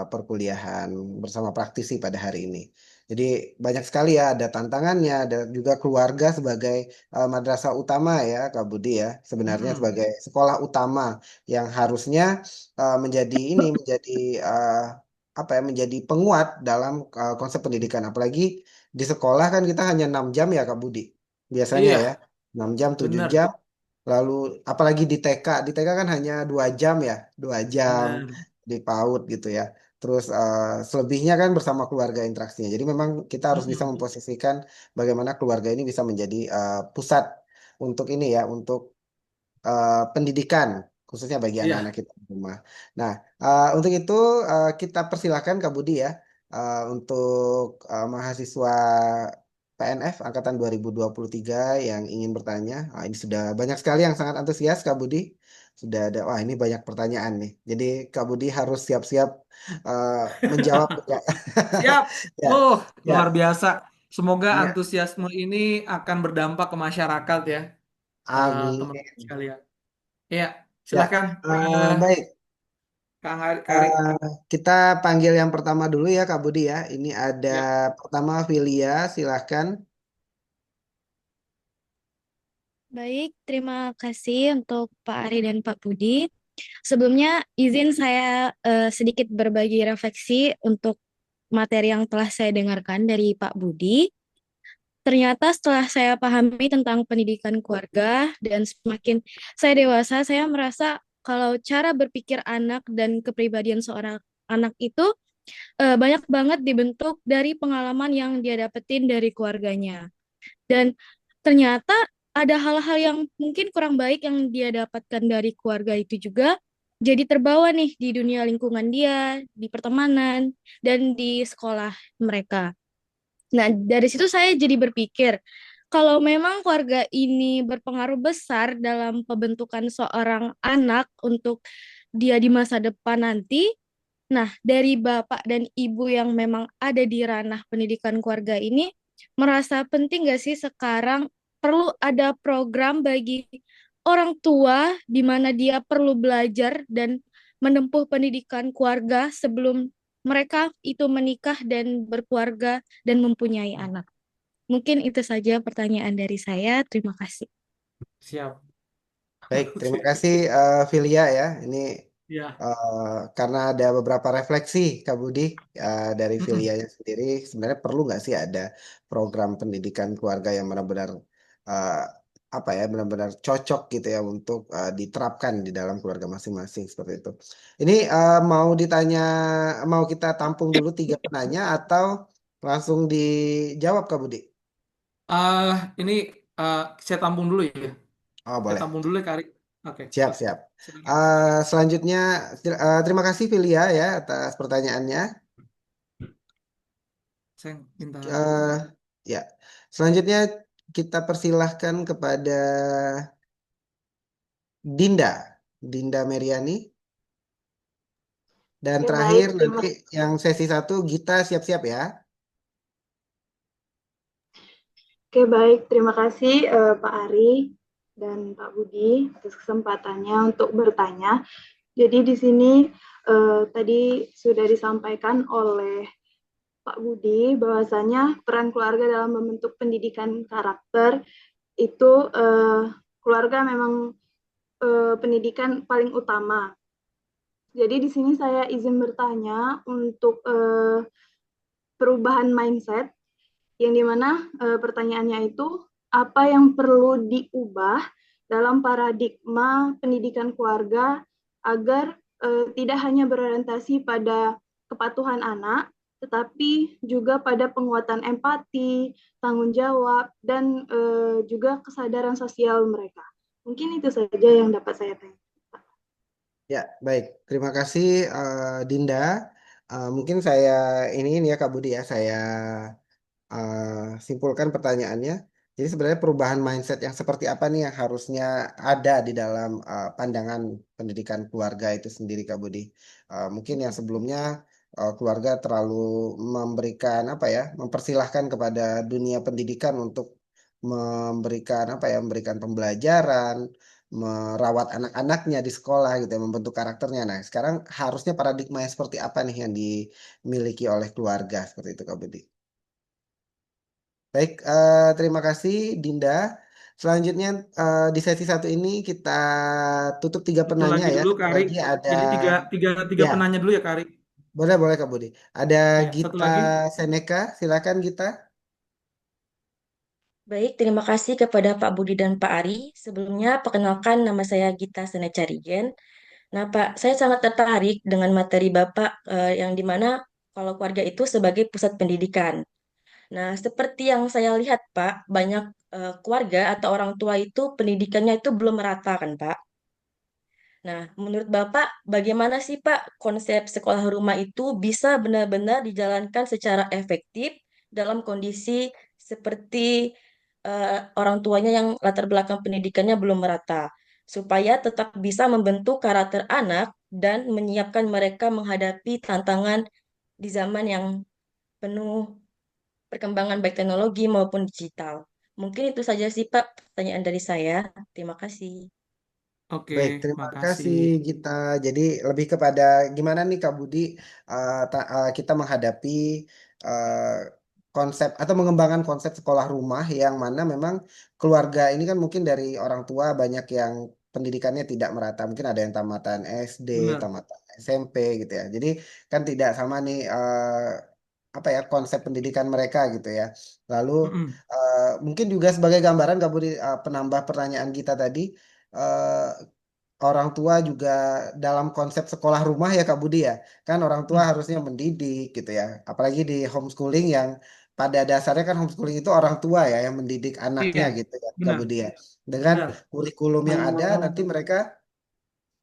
perkuliahan bersama praktisi pada hari ini. Jadi banyak sekali ya, ada tantangannya, ada juga keluarga sebagai madrasah utama ya, Kak Budi ya, sebenarnya Mm-mm. sebagai sekolah utama yang harusnya menjadi ini, menjadi eh, apa ya, menjadi penguat dalam konsep pendidikan. Apalagi di sekolah kan kita hanya 6 jam ya, Kak Budi, biasanya ya, Iya, 6 jam, 7 benar, jam. Lalu apalagi di TK kan hanya 2 jam ya, 2 jam benar. di PAUD gitu ya. Terus selebihnya kan bersama keluarga interaksinya. Jadi memang kita harus bisa Mm-mm. memposisikan bagaimana keluarga ini bisa menjadi pusat untuk ini ya, untuk pendidikan khususnya bagi anak-anak Iya, kita di rumah. Nah, untuk itu kita persilahkan Kak Budi ya untuk mahasiswa PNF angkatan 2023 yang ingin bertanya. Ini sudah banyak sekali yang sangat antusias Kak Budi. Sudah ada, wah ini banyak pertanyaan nih. Jadi Kak Budi harus siap-siap eh, menjawab juga. siap. Ya, Luar ya, biasa. Semoga ya. antusiasme ini akan berdampak ke masyarakat ya, Amin. teman-teman sekalian. Ya, Ya, silahkan, baik. Kang Kari. Eh, kita panggil yang pertama dulu ya Kak Budi ya. Ini ada Ya. pertama Filia, silahkan. Baik, terima kasih untuk Pak Ari dan Pak Budi. Sebelumnya izin saya sedikit berbagi refleksi untuk materi yang telah saya dengarkan dari Pak Budi. Ternyata setelah saya pahami tentang pendidikan keluarga dan semakin saya dewasa, saya merasa kalau cara berpikir anak dan kepribadian seorang anak itu banyak banget dibentuk dari pengalaman yang dia dapetin dari keluarganya. Dan ternyata ada hal-hal yang mungkin kurang baik yang dia dapatkan dari keluarga itu juga jadi terbawa nih di dunia lingkungan dia, di pertemanan, dan di sekolah mereka. Nah, dari situ saya jadi berpikir, kalau memang keluarga ini berpengaruh besar dalam pembentukan seorang anak untuk dia di masa depan nanti, nah dari bapak dan ibu yang memang ada di ranah pendidikan keluarga ini, merasa penting gak sih sekarang perlu ada program bagi orang tua di mana dia perlu belajar dan menempuh pendidikan keluarga sebelum mereka itu menikah dan berkeluarga dan mempunyai anak. Mungkin itu saja pertanyaan dari saya. Terima kasih. Siap. Baik, terima Oke. kasih Filia ya. Ini Ya. karena ada beberapa refleksi Kak Budi dari Mm-mm. Filianya sendiri. Sebenarnya perlu nggak sih ada program pendidikan keluarga yang benar-benar eh, apa ya, benar-benar cocok gitu ya untuk diterapkan di dalam keluarga masing-masing seperti itu. Ini mau ditanya, mau kita tampung dulu 3 penanya atau langsung dijawab Kak Budi? Ini saya tampung dulu ya. Oh, Saya boleh. tampung dulu ya, Kari. Oke. Siap, siap. Silakan. Selanjutnya, terima kasih Filia ya atas pertanyaannya. Saya minta Eh, ya, selanjutnya kita persilahkan kepada Dinda, Dinda Meriani. Dan Oke, baik. terakhir nanti yang sesi 1 Gita siap-siap ya. Oke, baik. Terima kasih Pak Ari dan Pak Budi atas kesempatannya untuk bertanya. Jadi di sini tadi sudah disampaikan oleh Pak Budi bahwasanya peran keluarga dalam membentuk pendidikan karakter itu keluarga memang pendidikan paling utama. Jadi di sini saya izin bertanya untuk perubahan mindset yang dimana pertanyaannya itu apa yang perlu diubah dalam paradigma pendidikan keluarga agar tidak hanya berorientasi pada kepatuhan anak, tetapi juga pada penguatan empati, tanggung jawab, dan juga kesadaran sosial mereka. Mungkin itu saja yang dapat saya tanya. Ya, baik. Terima kasih Dinda. Mungkin saya ini ya Kak Budi ya, saya simpulkan pertanyaannya. Jadi sebenarnya perubahan mindset yang seperti apa nih yang harusnya ada di dalam pandangan pendidikan keluarga itu sendiri Kak Budi. Mungkin yang sebelumnya keluarga terlalu memberikan apa ya, mempersilahkan kepada dunia pendidikan untuk memberikan apa ya, memberikan pembelajaran, merawat anak-anaknya di sekolah gitu ya, membentuk karakternya. Nah, sekarang harusnya paradigma seperti apa nih yang dimiliki oleh keluarga seperti itu Kak Budi? Baik, terima kasih Dinda. Selanjutnya di sesi satu ini kita tutup tiga Satu penanya lagi ya. dulu, Satu Kak Ari. lagi ada, Jadi tiga, tiga, tiga ya penanya dulu ya, Kak Ari. boleh boleh Kak Budi. Ada Ya, satu Gita lagi. Seneka, silakan Gita. Baik, terima kasih kepada Pak Budi dan Pak Ari. Sebelumnya, perkenalkan nama saya Gita Senecarigen. Nah, Pak, saya sangat tertarik dengan materi Bapak yang dimana kalau keluarga itu sebagai pusat pendidikan. Nah, seperti yang saya lihat, Pak, banyak keluarga atau orang tua itu pendidikannya itu belum merata kan, Pak? Nah, menurut Bapak, bagaimana sih Pak konsep sekolah rumah itu bisa benar-benar dijalankan secara efektif dalam kondisi seperti orang tuanya yang latar belakang pendidikannya belum merata, supaya tetap bisa membentuk karakter anak dan menyiapkan mereka menghadapi tantangan di zaman yang penuh perkembangan baik teknologi maupun digital. Mungkin itu saja sih Pak pertanyaan dari saya. Terima kasih. Oke, Baik, terima makasih. kasih Gita. Jadi lebih kepada gimana nih Kak Budi kita menghadapi eh, konsep atau mengembangkan konsep sekolah rumah yang mana memang keluarga ini kan mungkin dari orang tua banyak yang pendidikannya tidak merata. Mungkin ada yang tamatan SD, Benar. tamatan SMP gitu ya. Jadi kan tidak sama nih apa ya konsep pendidikan mereka gitu ya. Lalu Mm-mm. mungkin juga sebagai gambaran Kak Budi penambah pertanyaan kita tadi. eh, Orang tua juga dalam konsep sekolah rumah ya Kak Budi ya. Kan orang tua Hmm. harusnya mendidik gitu ya. Apalagi di homeschooling yang pada dasarnya kan homeschooling itu orang tua ya yang mendidik anaknya Iya, gitu ya Kak benar, Budi ya. Dengan benar. kurikulum yang ada nanti mereka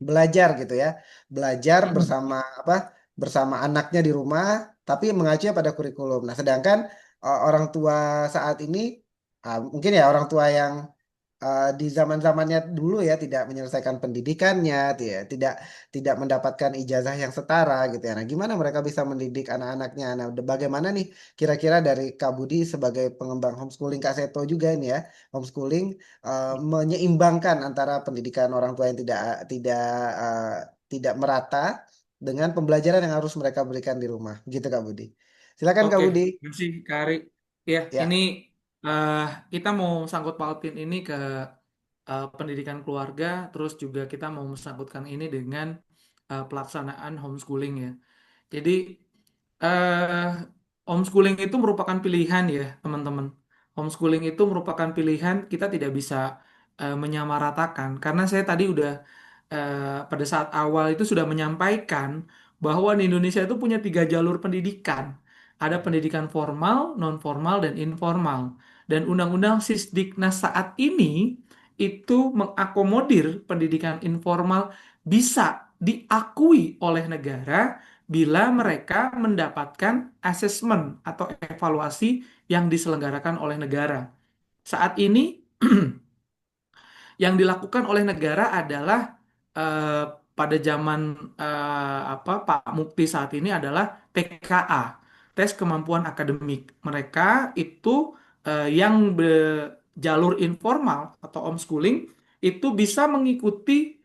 belajar gitu ya. Belajar Mm-mm. bersama apa? Bersama anaknya di rumah tapi mengacu pada kurikulum. Nah, sedangkan orang tua saat ini mungkin ya orang tua yang di zaman-zamannya dulu ya tidak menyelesaikan pendidikannya, tidak tidak mendapatkan ijazah yang setara gitu ya. Nah, gimana mereka bisa mendidik anak-anaknya? Nah, bagaimana nih kira-kira dari Kak Budi sebagai pengembang homeschooling Kak Seto juga ini ya, homeschooling menyeimbangkan antara pendidikan orang tua yang tidak eh, tidak merata dengan pembelajaran yang harus mereka berikan di rumah, gitu Kak Budi. Silakan Kak Oke, Budi. makasih Kak Ari. Ya, ini Ya. eh, kita mau sangkut pautin ini ke pendidikan keluarga, terus juga kita mau sangkutkan ini dengan pelaksanaan homeschooling ya. Jadi eh, homeschooling itu merupakan pilihan ya, teman-teman. Homeschooling itu merupakan pilihan, kita tidak bisa menyamaratakan. Karena saya tadi udah pada saat awal itu sudah menyampaikan bahwa di Indonesia itu punya tiga jalur pendidikan. Ada pendidikan formal, non formal, dan informal. Dan Undang-Undang Sisdiknas saat ini itu mengakomodir pendidikan informal bisa diakui oleh negara bila mereka mendapatkan asesmen atau evaluasi yang diselenggarakan oleh negara. Saat ini yang dilakukan oleh negara adalah eh, pada zaman apa Pak Mukti saat ini adalah TKA, tes kemampuan akademik. Mereka itu yang jalur informal atau homeschooling itu bisa mengikuti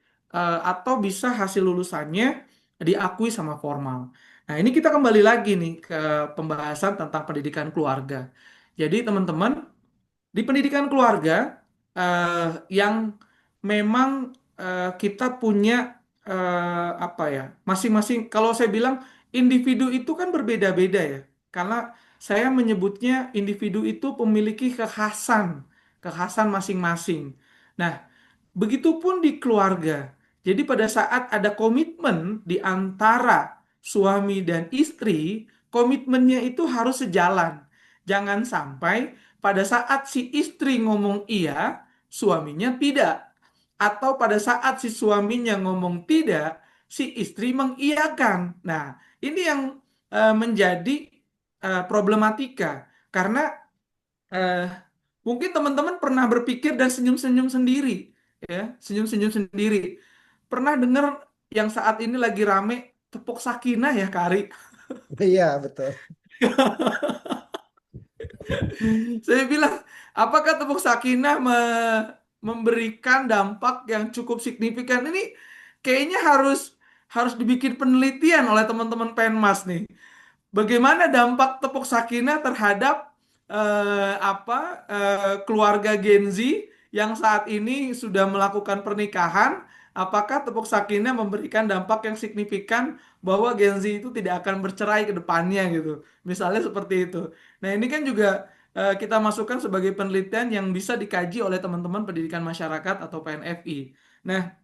atau bisa hasil lulusannya diakui sama formal. Nah, ini kita kembali lagi nih ke pembahasan tentang pendidikan keluarga. Jadi, teman-teman, di pendidikan keluarga yang memang kita punya apa ya masing-masing kalau saya bilang individu itu kan berbeda-beda ya karena saya menyebutnya individu itu memiliki kekhasan masing-masing. Nah, begitupun di keluarga. Jadi pada saat ada komitmen di antara suami dan istri, komitmennya itu harus sejalan. Jangan sampai pada saat si istri ngomong iya, suaminya tidak. Atau pada saat si suaminya ngomong tidak, si istri mengiyakan. Nah, ini yang menjadi problematika. Karena eh, mungkin teman-teman pernah berpikir dan senyum-senyum sendiri, ya, senyum-senyum sendiri. Pernah dengar yang saat ini lagi rame tepuk sakinah ya, Kari? Iya, betul. Saya bilang, apakah tepuk sakinah memberikan dampak yang cukup signifikan? Ini kayaknya harus harus dibikin penelitian oleh teman-teman Penmas nih. Bagaimana dampak tepuk sakinah terhadap keluarga Gen Z yang saat ini sudah melakukan pernikahan? Apakah tepuk sakinah memberikan dampak yang signifikan bahwa Gen Z itu tidak akan bercerai ke depannya gitu? Misalnya seperti itu. Nah, ini kan juga kita masukkan sebagai penelitian yang bisa dikaji oleh teman-teman pendidikan masyarakat atau PNFI. Nah,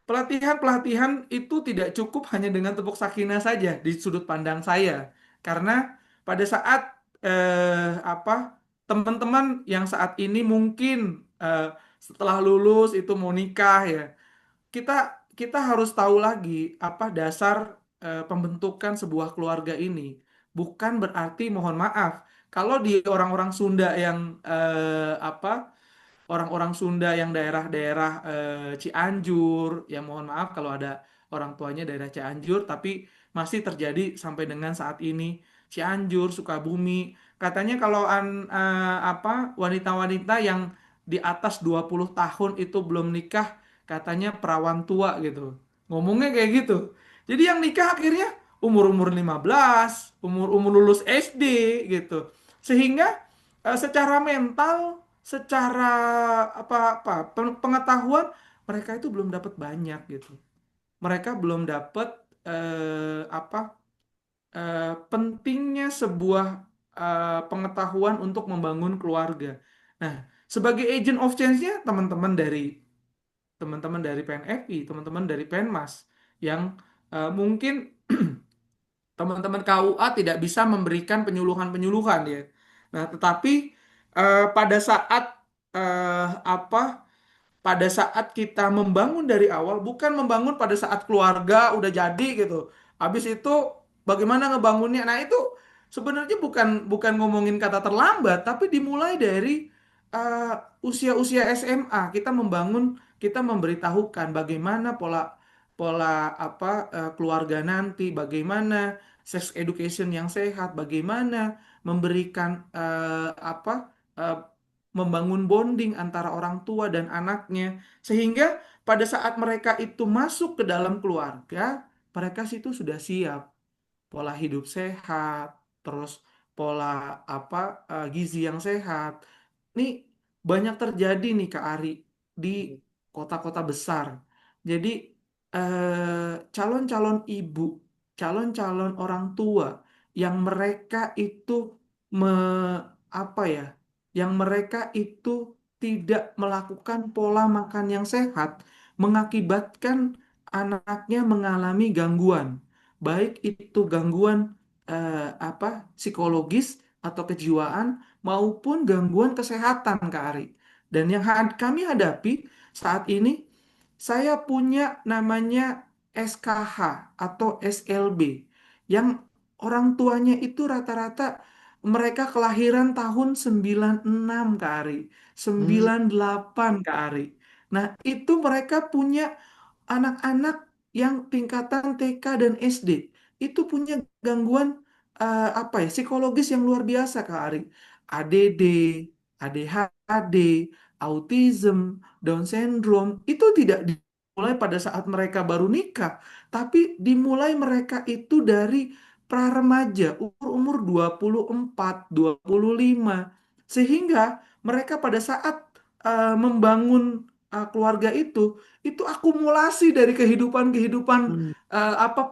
pelatihan-pelatihan itu tidak cukup hanya dengan tepuk sakinah saja di sudut pandang saya, karena pada saat teman-teman yang saat ini mungkin setelah lulus itu mau nikah ya, kita kita harus tahu lagi apa dasar pembentukan sebuah keluarga ini. Bukan berarti mohon maaf kalau di orang-orang Sunda yang orang-orang Sunda yang daerah-daerah Cianjur, ya mohon maaf kalau ada orang tuanya daerah Cianjur, tapi masih terjadi sampai dengan saat ini. Cianjur, Sukabumi, katanya kalau wanita-wanita yang di atas 20 tahun itu belum nikah, katanya perawan tua gitu. Ngomongnya kayak gitu. Jadi yang nikah akhirnya umur-umur 15, umur-umur lulus SD gitu. Sehingga secara mental, secara pengetahuan mereka itu belum dapat banyak gitu. Mereka belum dapat pentingnya sebuah pengetahuan untuk membangun keluarga. Nah, sebagai agent of change-nya teman-teman dari PNFI, teman-teman dari Penmas yang mungkin teman-teman KUA tidak bisa memberikan penyuluhan-penyuluhan ya. Nah, tetapi pada saat eh, apa pada saat kita membangun dari awal, bukan membangun pada saat keluarga udah jadi gitu. Habis itu bagaimana ngebangunnya? Nah, itu sebenarnya bukan bukan ngomongin kata terlambat, tapi dimulai dari eh, usia-usia SMA kita membangun, kita memberitahukan bagaimana pola pola keluarga nanti, bagaimana sex education yang sehat, bagaimana memberikan eh, membangun bonding antara orang tua dan anaknya, sehingga pada saat mereka itu masuk ke dalam keluarga, mereka situ sudah siap pola hidup sehat, terus pola gizi yang sehat. Ini banyak terjadi nih Kak Ari di kota-kota besar. Jadi calon-calon ibu, calon-calon orang tua yang mereka itu me, apa ya, yang mereka itu tidak melakukan pola makan yang sehat, mengakibatkan anaknya mengalami gangguan, baik itu gangguan psikologis atau kejiwaan maupun gangguan kesehatan Kak Ari. Dan yang kami hadapi saat ini, saya punya namanya SKH atau SLB yang orang tuanya itu rata-rata mereka kelahiran tahun 96 Kak Ari, Hmm. 98 Kak Ari. Nah, itu mereka punya anak-anak yang tingkatan TK dan SD itu punya gangguan psikologis yang luar biasa Kak Ari. ADD, ADHD, autism, Down syndrome itu tidak dimulai pada saat mereka baru nikah, tapi dimulai mereka itu dari pra-remaja, umur-umur 24, 25. Sehingga mereka pada saat membangun keluarga itu akumulasi dari kehidupan-kehidupan Hmm.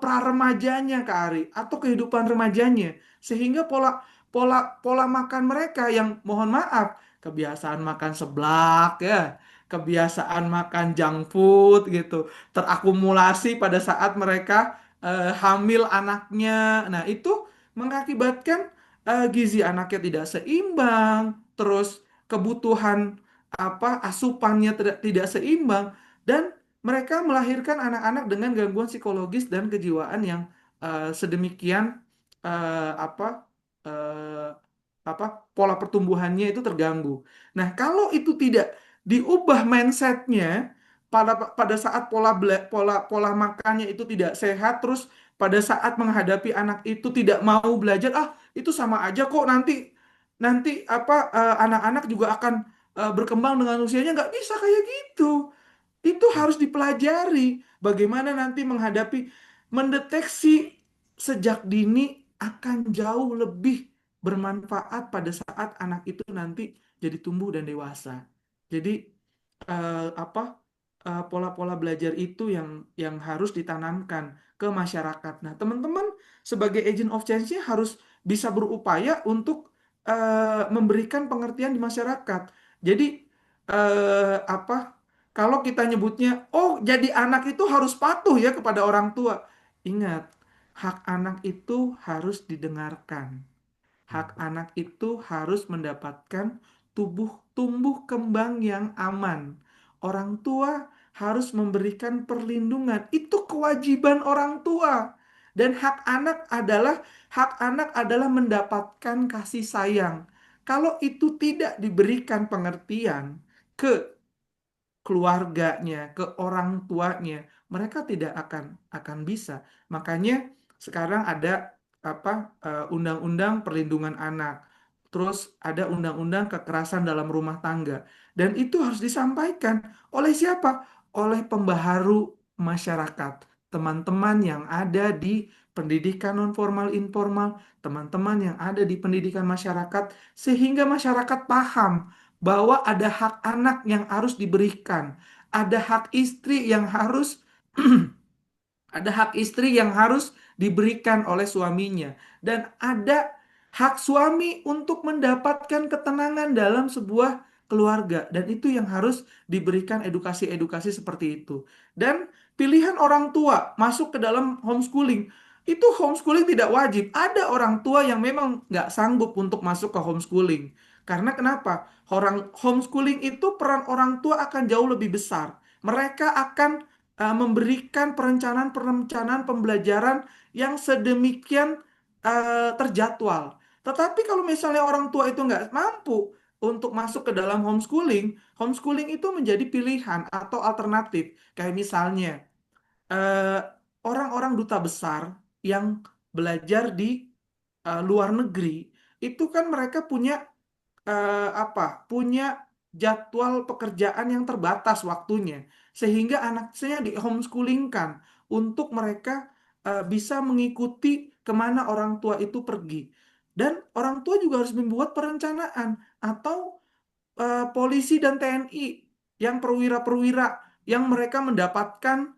pra-remajanya Kak Ari atau kehidupan remajanya, sehingga pola pola pola makan mereka yang mohon maaf kebiasaan makan seblak ya, kebiasaan makan junk food gitu terakumulasi pada saat mereka hamil anaknya. Nah, itu mengakibatkan gizi anaknya tidak seimbang, terus kebutuhan asupannya tidak seimbang, dan mereka melahirkan anak-anak dengan gangguan psikologis dan kejiwaan yang sedemikian eh, apa eh, apa pola pertumbuhannya itu terganggu. Nah, kalau itu tidak diubah mindsetnya pada pada saat pola pola pola makannya itu tidak sehat, terus pada saat menghadapi anak itu tidak mau belajar, itu sama aja kok, nanti nanti anak-anak juga akan berkembang dengan usianya. Nggak bisa kayak gitu. Itu harus dipelajari bagaimana nanti mendeteksi sejak dini akan jauh lebih bermanfaat pada saat anak itu nanti jadi tumbuh dan dewasa. Jadi apa pola-pola belajar itu yang harus ditanamkan ke masyarakat. Nah, teman-teman sebagai agent of change harus bisa berupaya untuk memberikan pengertian di masyarakat. Jadi apa kalau kita nyebutnya, oh jadi anak itu harus patuh ya kepada orang tua. Ingat, hak anak itu harus didengarkan. Hak anak itu harus mendapatkan tumbuh kembang yang aman. Orang tua harus memberikan perlindungan. Itu kewajiban orang tua. Dan hak anak adalah mendapatkan kasih sayang. Kalau itu tidak diberikan pengertian ke keluarganya, ke orang tuanya, mereka tidak akan bisa. Makanya sekarang ada undang-undang perlindungan anak. Terus ada undang-undang kekerasan dalam rumah tangga. Dan itu harus disampaikan oleh siapa? Oleh pembaharu masyarakat. Teman-teman yang ada di pendidikan non formal informal, teman-teman yang ada di pendidikan masyarakat, sehingga masyarakat paham bahwa ada hak anak yang harus diberikan, ada hak istri yang harus ada hak istri yang harus diberikan oleh suaminya, dan ada hak suami untuk mendapatkan ketenangan dalam sebuah keluarga, dan itu yang harus diberikan edukasi-edukasi seperti itu. Dan pilihan orang tua masuk ke dalam homeschooling, itu homeschooling tidak wajib. Ada orang tua yang memang nggak sanggup untuk masuk ke homeschooling. Karena kenapa? Homeschooling itu peran orang tua akan jauh lebih besar. Mereka akan memberikan perencanaan-perencanaan pembelajaran yang sedemikian terjadwal. Tetapi kalau misalnya orang tua itu nggak mampu untuk masuk ke dalam homeschooling, homeschooling itu menjadi pilihan atau alternatif. Kayak misalnya eh, orang-orang duta besar yang belajar di luar negeri, itu kan mereka punya punya jadwal pekerjaan yang terbatas waktunya, sehingga anaknya di homeschoolingkan untuk mereka bisa mengikuti kemana orang tua itu pergi. Dan orang tua juga harus membuat perencanaan, atau polisi dan TNI yang perwira-perwira yang mereka mendapatkan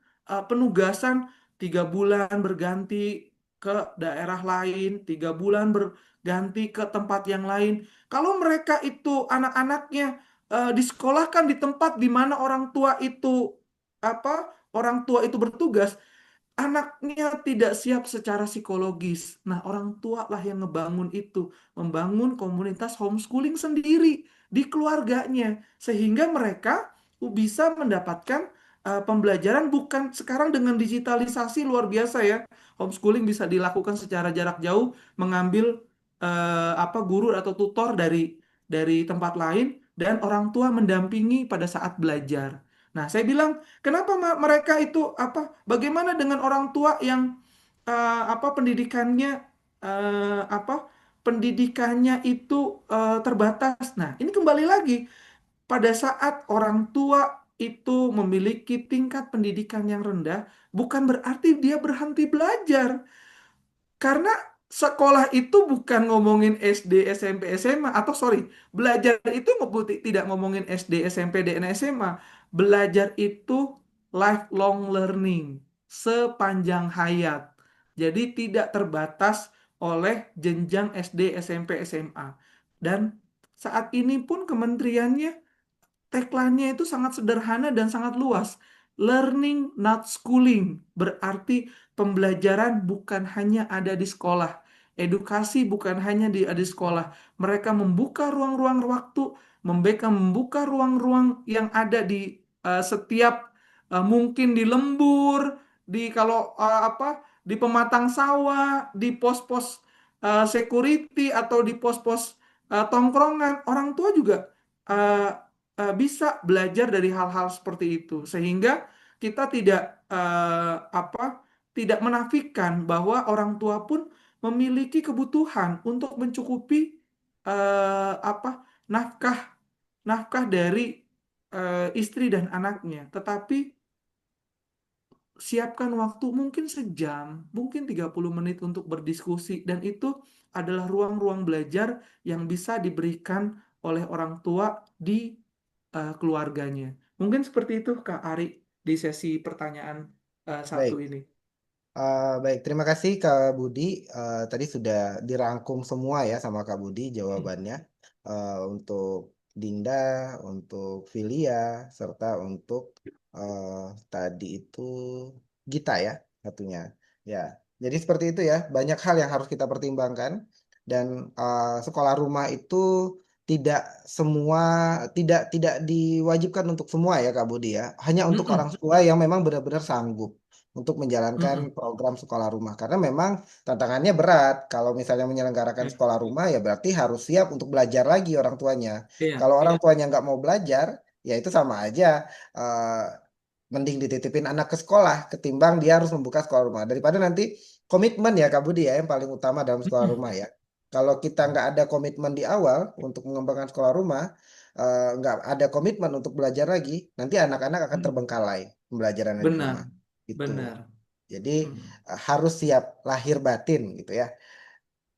penugasan 3 bulan berganti ke daerah lain, 3 bulan berganti ke tempat yang lain. Kalau mereka itu anak-anaknya disekolahkan di tempat di mana apa orang tua itu bertugas, anaknya tidak siap secara psikologis. Nah, orang tua lah yang ngebangun itu, membangun komunitas homeschooling sendiri di keluarganya, sehingga mereka bisa mendapatkan pembelajaran. Bukan sekarang dengan digitalisasi luar biasa ya, homeschooling bisa dilakukan secara jarak jauh, mengambil guru atau tutor dari tempat lain, dan orang tua mendampingi pada saat belajar. Nah, saya bilang, kenapa mereka itu bagaimana dengan orang tua yang pendidikannya eh, apa pendidikannya itu terbatas. Nah, ini kembali lagi, pada saat orang tua itu memiliki tingkat pendidikan yang rendah, bukan berarti dia berhenti belajar. Karena sekolah itu bukan ngomongin SD, SMP, SMA, atau sorry, belajar itu tidak ngomongin SD, SMP, dan SMA. Belajar itu lifelong learning, sepanjang hayat. Jadi tidak terbatas oleh jenjang SD, SMP, SMA. Dan saat ini pun kementeriannya tagline-nya itu sangat sederhana dan sangat luas. Learning, not schooling. Berarti pembelajaran bukan hanya ada di sekolah. Edukasi bukan hanya ada di sekolah. Mereka membuka ruang-ruang waktu, mereka membuka ruang-ruang yang ada di setiap mungkin di lembur, di kalau di pematang sawah, di pos-pos security, atau di pos-pos tongkrongan. Orang tua juga eh, bisa belajar dari hal-hal seperti itu, sehingga kita tidak tidak menafikan bahwa orang tua pun memiliki kebutuhan untuk mencukupi apa nafkah nafkah dari istri dan anaknya. Tetapi siapkan waktu mungkin sejam, mungkin 30 menit untuk berdiskusi dan itu adalah ruang-ruang belajar yang bisa diberikan oleh orang tua di keluarganya. Mungkin seperti itu Kak Ari di sesi pertanyaan satu Baik. ini. Baik, terima kasih Kak Budi. Tadi sudah dirangkum semua ya sama Kak Budi jawabannya. Untuk Dinda, untuk Filia, serta untuk tadi itu Gita ya satunya. Ya, jadi seperti itu ya. Banyak hal yang harus kita pertimbangkan dan sekolah rumah itu tidak semua tidak diwajibkan untuk semua ya Kak Budi ya. Hanya untuk orang Mm-mm, tua yang memang benar-benar sanggup untuk menjalankan mm-mm. program sekolah rumah karena memang tantangannya berat. Kalau misalnya menyelenggarakan Ya, sekolah rumah ya berarti harus siap untuk belajar lagi orang tuanya. iya, Kalau orang tuanya nggak mau belajar, ya itu sama aja. eh, Mending dititipin anak ke sekolah ketimbang dia harus membuka sekolah rumah. Daripada nanti komitmen ya Kak Budi ya yang paling utama dalam sekolah mm-mm. rumah ya. Kalau kita nggak ada komitmen di awal untuk mengembangkan sekolah rumah, nggak ada komitmen untuk belajar lagi, nanti anak-anak akan Mm. terbengkalai pembelajarannya di Benar, rumah. Itu. benar. Jadi Mm. harus siap lahir batin gitu ya.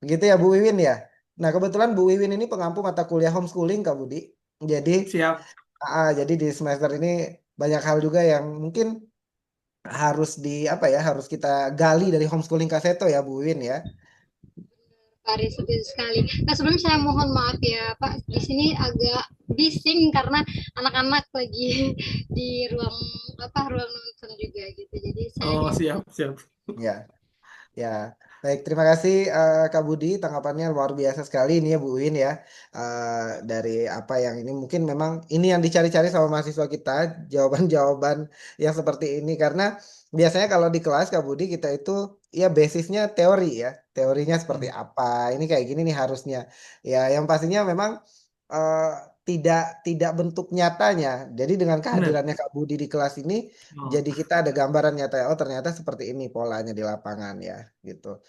Begitu ya Bu Wiwin ya. Nah, kebetulan Bu Wiwin ini pengampu mata kuliah homeschooling Kak Budi. Jadi Siap. jadi di semester ini banyak hal juga yang mungkin harus di apa ya, harus kita gali dari homeschooling Kaseto ya Bu Wiwin ya. Pak Aris, setuju sekali. Nah, sebelum saya mohon maaf ya, Pak, di sini agak bising karena anak-anak lagi di ruang nonton juga gitu. Jadi saya Oh, hanya siap, siap. Ya, ya. Baik, terima kasih Kak Budi, tanggapannya luar biasa sekali ini ya Bu Win ya. Dari apa yang ini mungkin memang ini yang dicari-cari sama mahasiswa kita, jawaban-jawaban yang seperti ini karena biasanya kalau di kelas Kak Budi kita itu ya basisnya teori ya. Teorinya seperti Hmm. apa? Ini kayak gini nih harusnya. Ya, yang pastinya memang eh, tidak bentuk nyatanya. Jadi dengan Benar. kehadirannya Kak Budi di kelas ini Oh, jadi kita ada gambaran nyata, oh ternyata seperti ini polanya di lapangan ya, gitu.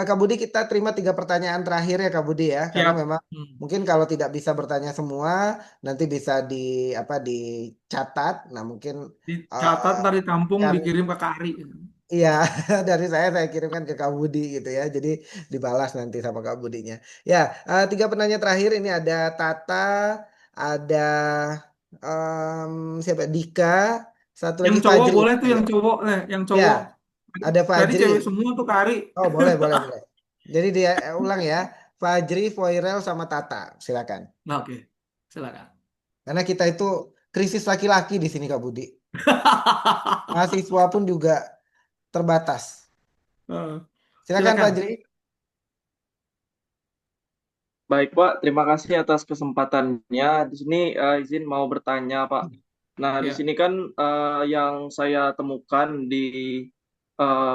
Kak Budi kita terima 3 pertanyaan terakhir ya Kak Budi ya, karena siap. memang Hmm. mungkin kalau tidak bisa bertanya semua, nanti bisa di apa dicatat. Nah mungkin Dicatat, eh, ntar ditampung, kan, dikirim ke Kak Ari. iya dari saya kirimkan ke Kak Budi gitu ya, jadi dibalas nanti sama Kak Budinya. Ya, 3 penanya terakhir ini ada Tata, ada siapa Dika, satu Yang lagi cowok Fajri. boleh tuh, yang cowok. Yang cowok. Ya, ada Tadi Fajri. cewek semua tuh Kak Ari. Oh, boleh, boleh, boleh. Jadi dia ulang ya. Fajri, Foirel, sama Tata. Silakan. Nah, oke, silakan. Karena kita itu krisis laki-laki di sini, Kak Budi. Mahasiswa pun juga terbatas. Eh, Silakan, silakan. Fajri. Baik, Pak. Terima kasih atas kesempatannya. Di sini izin mau bertanya, Pak. Nah, di Ya. sini kan yang saya temukan di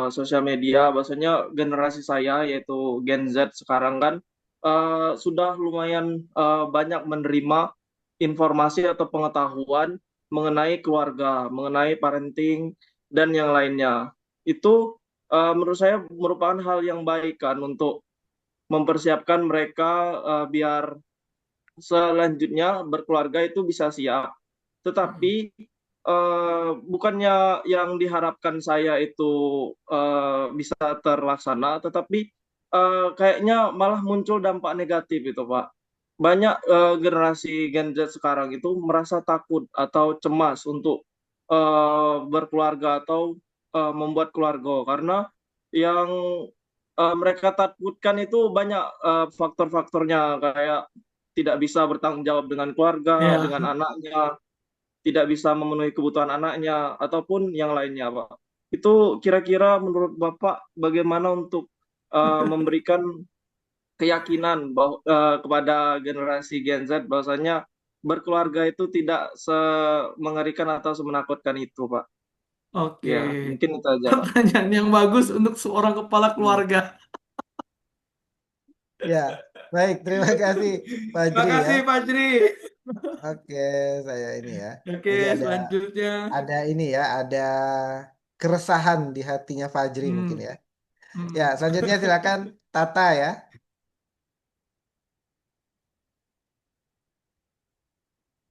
sosial media, bahwasanya generasi saya yaitu Gen Z sekarang kan sudah lumayan banyak menerima informasi atau pengetahuan mengenai keluarga, mengenai parenting dan yang lainnya. Itu menurut saya merupakan hal yang baik kan untuk mempersiapkan mereka biar selanjutnya berkeluarga itu bisa siap. Mm-mm. Tetapi bukannya yang diharapkan saya itu bisa terlaksana, tetapi kayaknya malah muncul dampak negatif itu, Pak. Banyak generasi Gen Z sekarang itu merasa takut atau cemas untuk berkeluarga atau membuat keluarga karena yang mereka takutkan itu banyak faktor-faktornya kayak tidak bisa bertanggung jawab dengan keluarga, Ya. dengan anaknya, tidak bisa memenuhi kebutuhan anaknya, ataupun yang lainnya, Pak. Itu kira-kira menurut Bapak bagaimana untuk memberikan keyakinan bahwa, kepada generasi Gen Z bahwasanya berkeluarga itu tidak semengerikan atau semenakutkan itu, Pak. Oke. Ya, mungkin itu aja, Pak. Pertanyaan yang bagus untuk seorang kepala Hmm. keluarga. Ya, baik. Terima kasih, Terima Fajri ya. kasih, Fajri. Oke, saya ini ya. Oke, Jadi selanjutnya. ada ini ya, ada keresahan di hatinya Fajri mungkin Hmm, ya. Ya, hmm. selanjutnya silakan Tata ya.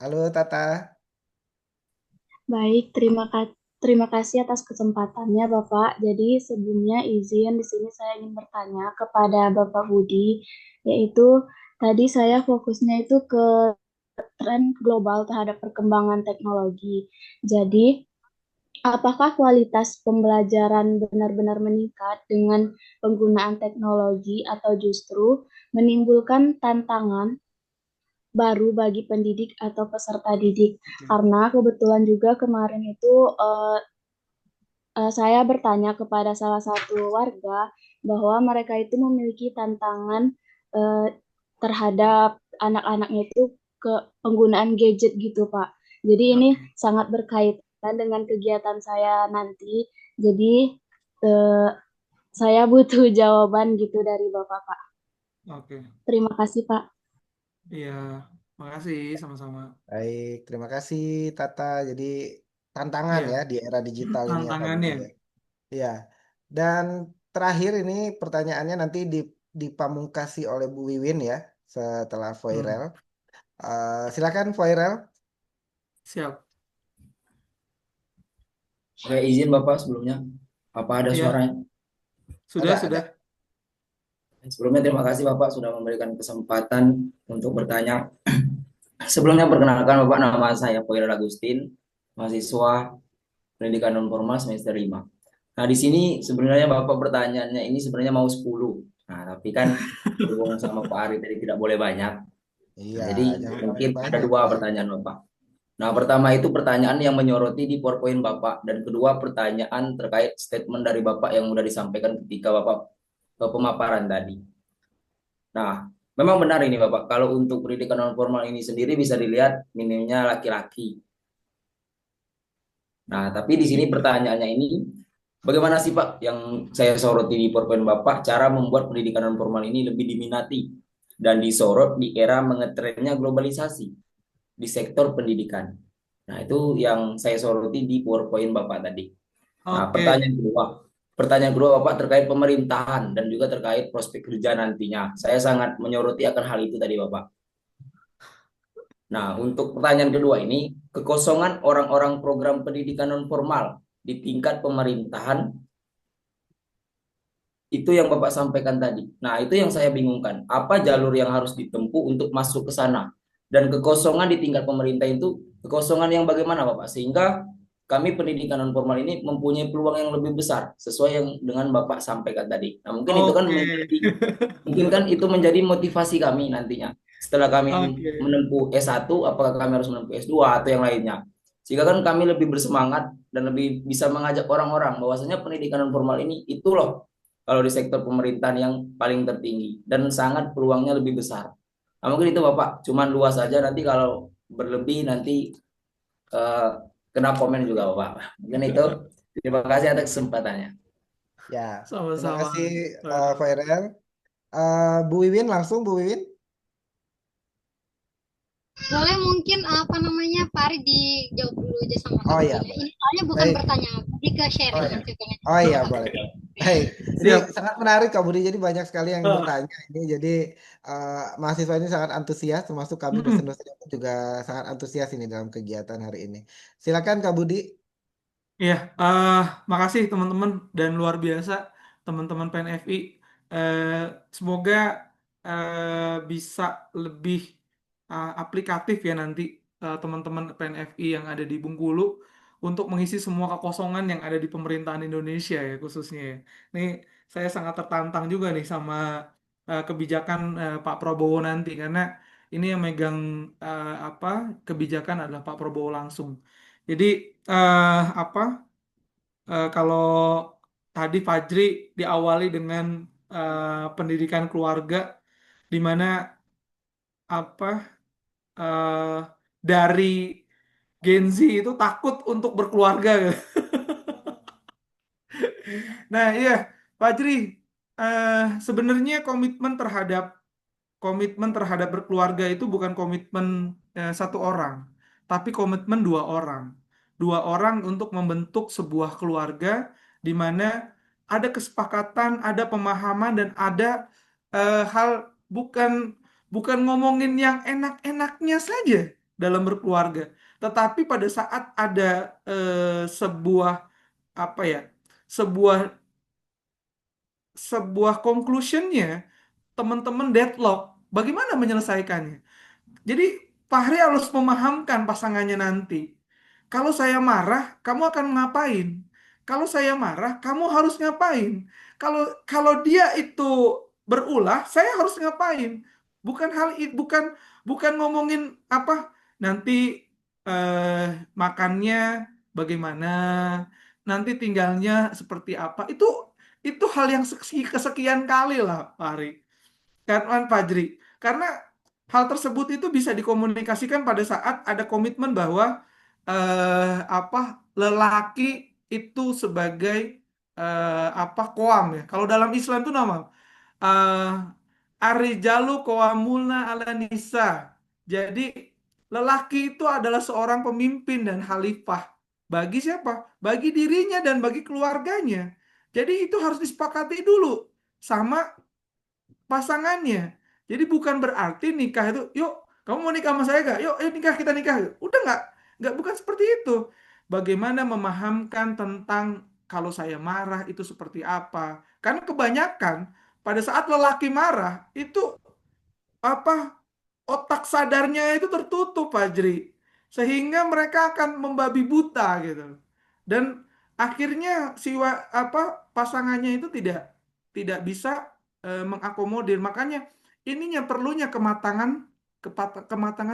Halo Tata. Baik, terima kasih atas kesempatannya, Bapak. Jadi sebelumnya izin di sini saya ingin bertanya kepada Bapak Budi, yaitu tadi saya fokusnya itu ke tren global terhadap perkembangan teknologi. Jadi, apakah kualitas pembelajaran benar-benar meningkat dengan penggunaan teknologi atau justru menimbulkan tantangan baru bagi pendidik atau peserta didik? Karena kebetulan juga kemarin itu saya bertanya kepada salah satu warga bahwa mereka itu memiliki tantangan eh, terhadap anak-anaknya itu ke penggunaan gadget gitu, Pak. Jadi ini Oke, sangat berkaitan dengan kegiatan saya nanti. Jadi eh, saya butuh jawaban gitu dari Bapak, Pak. oke. Terima kasih, Pak. Iya, makasih sama-sama. Baik, terima kasih Tata. Jadi tantangan Iya, ya di era digital ini ya Pak Budi tantangannya. ya. Iya. Dan terakhir ini pertanyaannya nanti dipamungkasi oleh Bu Wiwin ya setelah Hmm, Voirel. Silakan Voirel. siap. Oke, izin Bapak sebelumnya. Apa ada Iya, suaranya? sudah, Ada. sudah. Sebelumnya terima kasih Bapak sudah memberikan kesempatan untuk bertanya. Sebelumnya perkenalkan Bapak, nama saya Poirel Agustin, mahasiswa pendidikan non formal semester 5. Nah, di sini sebenarnya Bapak pertanyaannya ini sebenarnya mau 10. Nah, tapi kan berhubung sama Pak Ari tadi tidak boleh banyak. Iya, Nah, jadi jangan mungkin ada banyak-banyak dua Pak. pertanyaan Bapak. Nah, pertama itu pertanyaan yang menyoroti di PowerPoint Bapak, dan kedua pertanyaan terkait statement dari Bapak yang sudah disampaikan ketika Bapak pemaparan tadi. Nah, memang benar ini Bapak, kalau untuk pendidikan non formal ini sendiri bisa dilihat minimnya laki-laki. Nah, tapi di sini pertanyaannya ini, bagaimana sih Pak yang saya soroti di PowerPoint Bapak, cara membuat pendidikan non formal ini lebih diminati dan disorot di era mengetrennya globalisasi di sektor pendidikan. Nah, itu yang saya soroti di PowerPoint Bapak tadi. Nah, Oke. pertanyaan kedua Bapak terkait pemerintahan dan juga terkait prospek kerja nantinya. Saya sangat menyoroti akan hal itu tadi Bapak. Nah, untuk pertanyaan kedua ini, kekosongan orang-orang program pendidikan non formal di tingkat pemerintahan itu yang Bapak sampaikan tadi. Nah, itu yang saya bingungkan. Apa jalur yang harus ditempuh untuk masuk ke sana? Dan kekosongan di tingkat pemerintah itu kekosongan yang bagaimana, Bapak? Sehingga kami pendidikan non formal ini mempunyai peluang yang lebih besar sesuai yang dengan Bapak sampaikan tadi. Nah, mungkin itu kan Oke. menjadi mungkin kan itu menjadi motivasi kami nantinya. Setelah kami Oke. menempuh S1, apakah kami harus menempuh S2 atau yang lainnya? Sehingga kan kami lebih bersemangat dan lebih bisa mengajak orang-orang bahwasanya pendidikan non formal ini itu loh kalau di sektor pemerintahan yang paling tertinggi dan sangat peluangnya lebih besar. Nah, mungkin itu Bapak, cuman luas saja nanti kalau berlebih nanti eh, kena komen juga Bapak. Mungkin itu. Terima kasih atas kesempatannya. Ya, terima Sama-sama. kasih Voirel. Bu Wiwin langsung Bu Wiwin. Boleh mungkin apa namanya Pak Ari dijawab dulu aja sama Kak Oh Budi. ya, Ini boleh. soalnya bukan Baik. bertanya, lebih ke Oh sharing ya. aja pengen. Oh iya, boleh, boleh. Baik, ini Siap. sangat menarik Kak Budi. Jadi banyak sekali yang Ah, bertanya ini. Jadi mahasiswa ini sangat antusias, termasuk kami mm-mm. dosen-dosen juga sangat antusias ini dalam kegiatan hari ini. Silakan Kak Budi. Iya, makasih teman-teman dan luar biasa teman-teman PNFI. Eh, Semoga bisa lebih aplikatif ya nanti teman-teman PNFI yang ada di Bengkulu untuk mengisi semua kekosongan yang ada di pemerintahan Indonesia ya khususnya ya. Ini saya sangat tertantang juga nih sama kebijakan Pak Prabowo nanti karena ini yang megang apa kebijakan adalah Pak Prabowo langsung. Jadi apa kalau tadi Fajri diawali dengan pendidikan keluarga di mana apa eh, dari Gen Z itu takut untuk berkeluarga. Nah, iya, Fajri, sebenarnya komitmen terhadap berkeluarga itu bukan komitmen satu orang, tapi komitmen dua orang. dua orang untuk membentuk sebuah keluarga di mana ada kesepakatan, ada pemahaman, dan ada hal bukan bukan ngomongin yang enak-enaknya saja dalam berkeluarga, tetapi pada saat ada sebuah apa ya, sebuah sebuah conclusionnya, teman-teman deadlock, bagaimana menyelesaikannya? Jadi Fahri harus memahamkan pasangannya nanti. Kalau saya marah, kamu akan ngapain? Kalau saya marah, kamu harus ngapain? Kalau kalau dia itu berulah, saya harus ngapain? Bukan hal itu, bukan ngomongin apa nanti eh, makannya bagaimana, nanti tinggalnya seperti apa. Itu hal yang kesekian kali lah, Fahri. Kan Fajri. Karena hal tersebut itu bisa dikomunikasikan pada saat ada komitmen bahwa apa lelaki itu sebagai apa koam ya. Kalau dalam Islam itu nama Arijalu Qawwamuna 'ala nisa. Jadi lelaki itu adalah seorang pemimpin dan khalifah bagi siapa? Bagi dirinya dan bagi keluarganya. Jadi itu harus disepakati dulu sama pasangannya. Jadi bukan berarti nikah itu, yuk kamu mau nikah sama saya gak? Yuk, ayo nikah, kita nikah. Udah nggak bukan seperti itu. Bagaimana memahamkan tentang kalau saya marah itu seperti apa? Karena kebanyakan pada saat lelaki marah itu apa otak sadarnya itu tertutup, Fajri, sehingga mereka akan membabi buta gitu, dan akhirnya apa pasangannya itu tidak bisa mengakomodir. Makanya ininya perlunya kematangan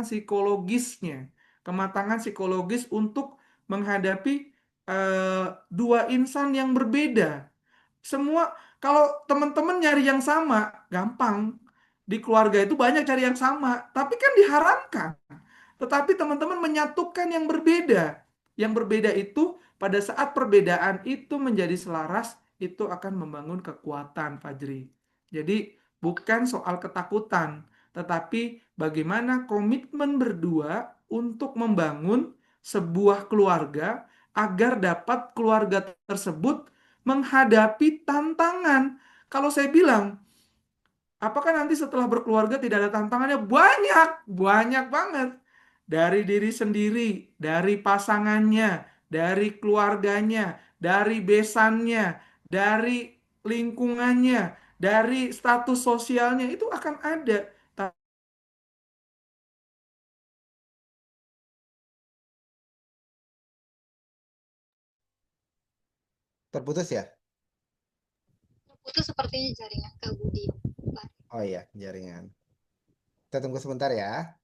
psikologisnya, kematangan psikologis untuk menghadapi dua insan yang berbeda. Semua, kalau teman-teman nyari yang sama gampang, di keluarga itu banyak cari yang sama, tapi kan diharamkan. Tetapi teman-teman menyatukan yang berbeda. Yang berbeda itu pada saat perbedaan itu menjadi selaras, itu akan membangun kekuatan, Fajri. Jadi bukan soal ketakutan, tetapi bagaimana komitmen berdua untuk membangun sebuah keluarga agar dapat keluarga tersebut menghadapi tantangan. Kalau saya bilang, apakah nanti setelah berkeluarga tidak ada tantangannya? Banyak, banyak banget. Dari diri sendiri, dari pasangannya, dari keluarganya, dari besannya, dari lingkungannya, dari status sosialnya, itu akan ada. Terputus ya? Putus sepertinya jaringan Kak Budi. Pak. Oh iya, jaringan. Kita tunggu sebentar ya.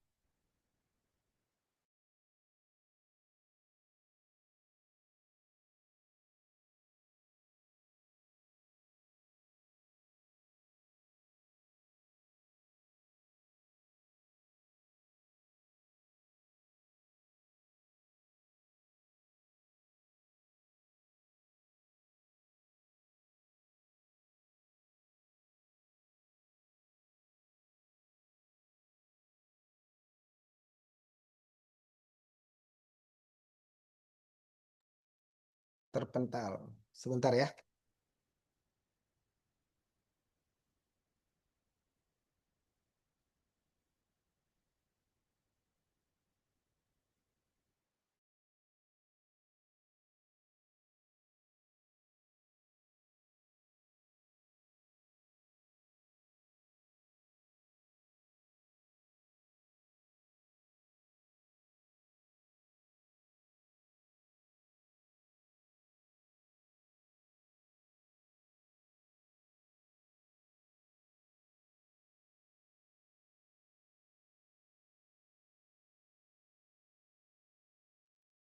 Terpental. Sebentar ya.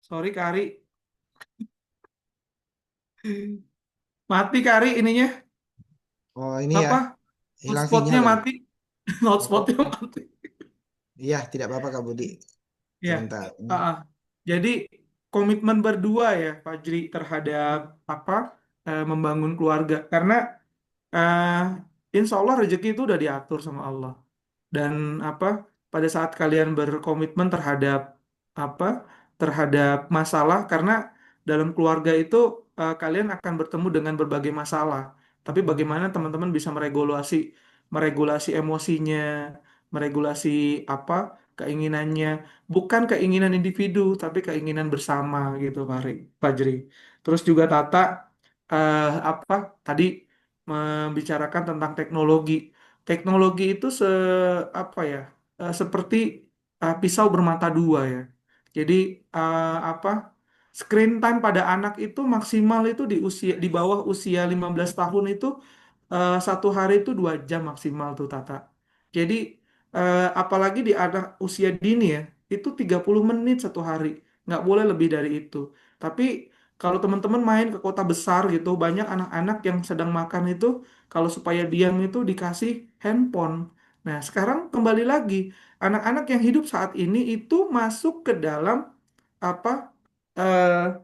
Sorry, Kari. Mati, Kari, ininya. Oh ini ya, Apa? hilang sinyal Hotspotnya tadi. mati. Oh, Hotspotnya mati. iya tidak apa-apa Kak Budi. Ya, Sebentar. jadi komitmen berdua ya, Fajri, terhadap apa membangun keluarga. Karena eh, insya Allah rezeki itu udah diatur sama Allah. Dan apa pada saat kalian berkomitmen terhadap apa terhadap masalah karena dalam keluarga itu kalian akan bertemu dengan berbagai masalah. Tapi bagaimana teman-teman bisa meregulasi meregulasi emosinya, meregulasi keinginannya, bukan keinginan individu tapi keinginan bersama gitu, Fajri. Terus juga Tata tadi membicarakan tentang teknologi. Teknologi itu seperti pisau bermata dua ya. Jadi screen time pada anak itu maksimal itu di bawah usia 15 tahun itu satu hari itu 2 jam maksimal tuh Tata. Jadi apalagi di anak usia dini ya, itu 30 menit satu hari. Nggak boleh lebih dari itu. Tapi kalau teman-teman main ke kota besar gitu, banyak anak-anak yang sedang makan itu, kalau supaya diam itu dikasih handphone. Nah, sekarang kembali lagi, anak-anak yang hidup saat ini itu masuk ke dalam apa? eh,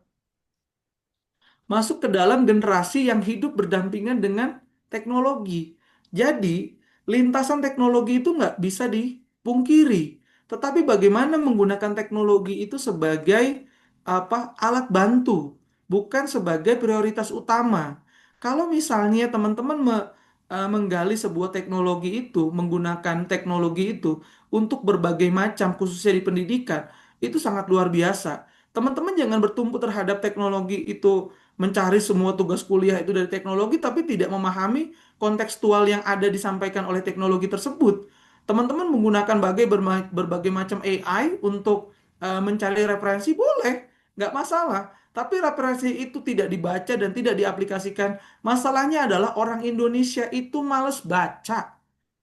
masuk ke dalam generasi yang hidup berdampingan dengan teknologi. Jadi, lintasan teknologi itu nggak bisa dipungkiri. Tetapi bagaimana menggunakan teknologi itu sebagai alat bantu, bukan sebagai prioritas utama. Kalau misalnya teman-teman menggali sebuah teknologi itu, menggunakan teknologi itu untuk berbagai macam, khususnya di pendidikan, itu sangat luar biasa. Teman-teman jangan bertumpu terhadap teknologi itu mencari semua tugas kuliah itu dari teknologi, tapi tidak memahami kontekstual yang ada disampaikan oleh teknologi tersebut. Teman-teman menggunakan berbagai macam AI untuk mencari referensi, boleh, nggak masalah. Tapi referensi itu tidak dibaca dan tidak diaplikasikan. Masalahnya adalah orang Indonesia itu males baca.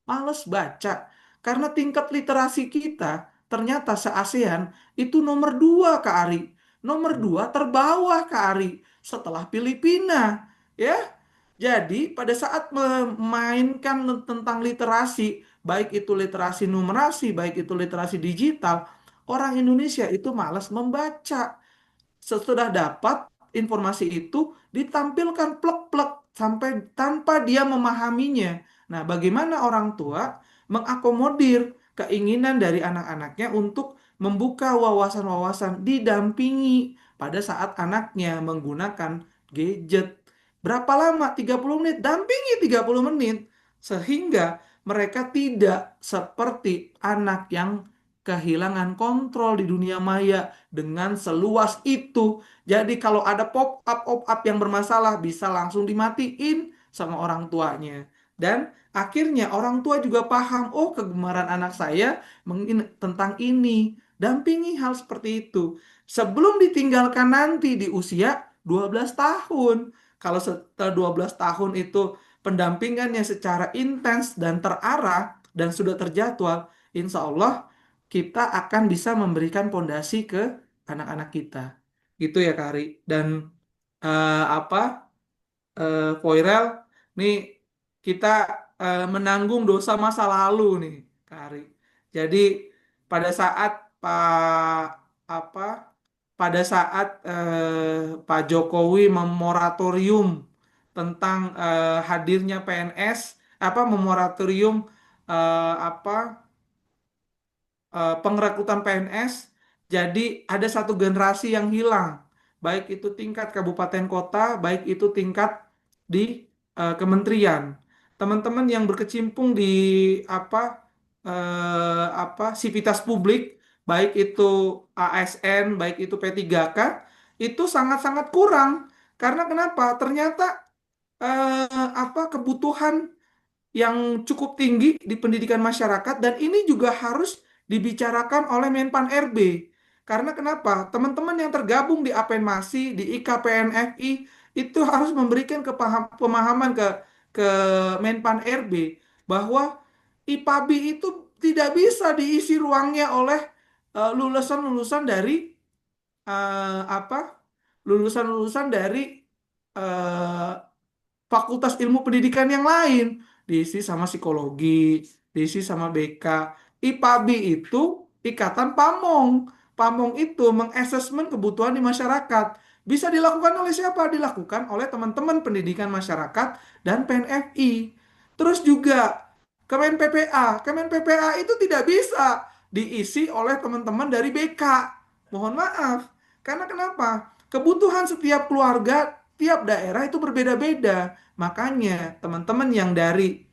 Males baca. Karena tingkat literasi kita ternyata se-ASEAN itu nomor 2 Kak Ari. Nomor 2 terbawah Kak Ari setelah Filipina. Ya, jadi pada saat memainkan tentang literasi, baik itu literasi numerasi, baik itu literasi digital, orang Indonesia itu malas membaca. Setelah dapat informasi itu ditampilkan plek-plek sampai tanpa dia memahaminya. Nah, bagaimana orang tua mengakomodir keinginan dari anak-anaknya untuk membuka wawasan-wawasan didampingi pada saat anaknya menggunakan gadget. Berapa lama? 30 menit. Dampingi 30 menit. Sehingga mereka tidak seperti anak yang kehilangan kontrol di dunia maya dengan seluas itu. Jadi kalau ada pop up yang bermasalah bisa langsung dimatiin sama orang tuanya. Dan akhirnya orang tua juga paham, oh kegemaran anak saya tentang ini. Dampingi hal seperti itu. Sebelum ditinggalkan nanti di usia 12 tahun. Kalau setelah 12 tahun itu pendampingannya secara intens dan terarah dan sudah terjadwal, insya Allah kita akan bisa memberikan pondasi ke anak-anak kita. Gitu ya, Kari. Dan eh, apa Koirel, nih kita menanggung dosa masa lalu nih, Kari. Jadi pada saat apa pada saat Pak Jokowi memoratorium tentang hadirnya PNS, memoratorium apa pengrekrutan PNS, jadi ada satu generasi yang hilang, baik itu tingkat kabupaten kota, baik itu tingkat di kementerian. Teman-teman yang berkecimpung di apa sivitas publik, baik itu ASN, baik itu P3K, itu sangat-sangat kurang. Karena kenapa? Ternyata kebutuhan yang cukup tinggi di pendidikan masyarakat dan ini juga harus dibicarakan oleh Menpan RB. Karena kenapa? Teman-teman yang tergabung di Apenmasi, di IKPNFI itu harus memberikan pemahaman ke Menpan RB bahwa IPABI itu tidak bisa diisi ruangnya oleh lulusan-lulusan dari eh, apa? Lulusan-lulusan dari eh, fakultas ilmu pendidikan yang lain, diisi sama psikologi, diisi sama BK. IPABI itu Ikatan Pamong. Pamong itu mengasesmen kebutuhan di masyarakat. Bisa dilakukan oleh siapa? Dilakukan oleh teman-teman pendidikan masyarakat dan PNFI. Terus juga Kemen PPA. Kemen PPA itu tidak bisa diisi oleh teman-teman dari BK. Mohon maaf. Karena kenapa? Kebutuhan setiap keluarga, tiap daerah itu berbeda-beda. Makanya teman-teman yang dari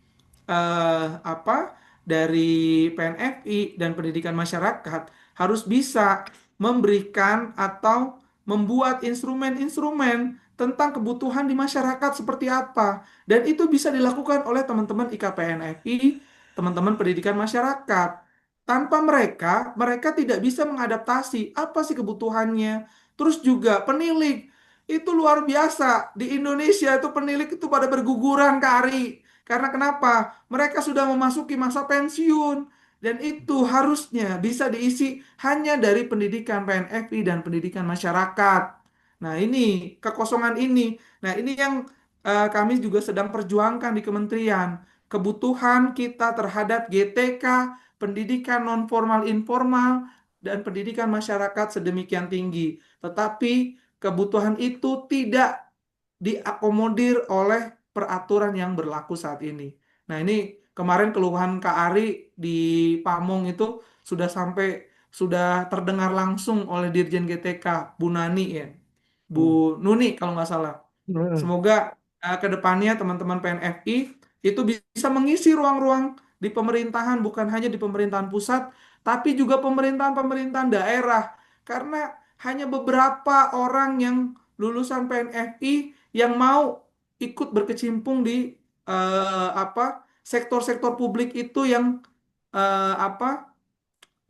dari PNFI dan pendidikan masyarakat harus bisa memberikan atau membuat instrumen-instrumen tentang kebutuhan di masyarakat seperti apa. Dan itu bisa dilakukan oleh teman-teman IKPNFI, teman-teman pendidikan masyarakat. Tanpa mereka, mereka tidak bisa mengadaptasi apa sih kebutuhannya. Terus juga penilik, itu luar biasa. Di Indonesia itu penilik itu pada berguguran, Kak Ari. Karena kenapa? Mereka sudah memasuki masa pensiun. Dan itu harusnya bisa diisi hanya dari pendidikan PNFI dan pendidikan masyarakat. Nah, ini kekosongan ini. Nah, ini yang kami juga sedang perjuangkan di kementerian. Kebutuhan kita terhadap GTK, pendidikan non formal informal, dan pendidikan masyarakat sedemikian tinggi. Tetapi kebutuhan itu tidak diakomodir oleh peraturan yang berlaku saat ini. Nah, ini kemarin keluhan Kak Ari di Pamong itu sudah terdengar langsung oleh Dirjen GTK, Bu Nani ya. Hmm. Bu Nuni kalau nggak salah. Hmm. Semoga ke depannya teman-teman PNFI itu bisa mengisi ruang-ruang di pemerintahan, bukan hanya di pemerintahan pusat, tapi juga pemerintahan-pemerintahan daerah. Karena hanya beberapa orang yang lulusan PNFI yang mau ikut berkecimpung di sektor-sektor publik itu yang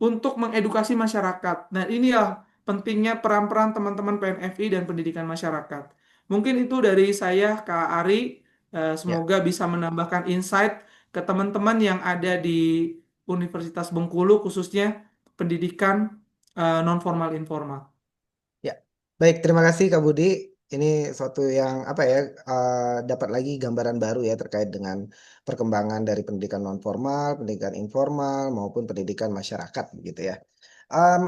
untuk mengedukasi masyarakat. Nah, inilah pentingnya peran-peran teman-teman PNFI dan pendidikan masyarakat. Mungkin itu dari saya, Kak Ari. Ya. Semoga bisa menambahkan insight ke teman-teman yang ada di Universitas Bengkulu, khususnya pendidikan non formal informal. Ya, baik. Terima kasih Kak Budi. Ini suatu yang apa ya dapat lagi gambaran baru ya terkait dengan perkembangan dari pendidikan non formal, pendidikan informal maupun pendidikan masyarakat gitu ya.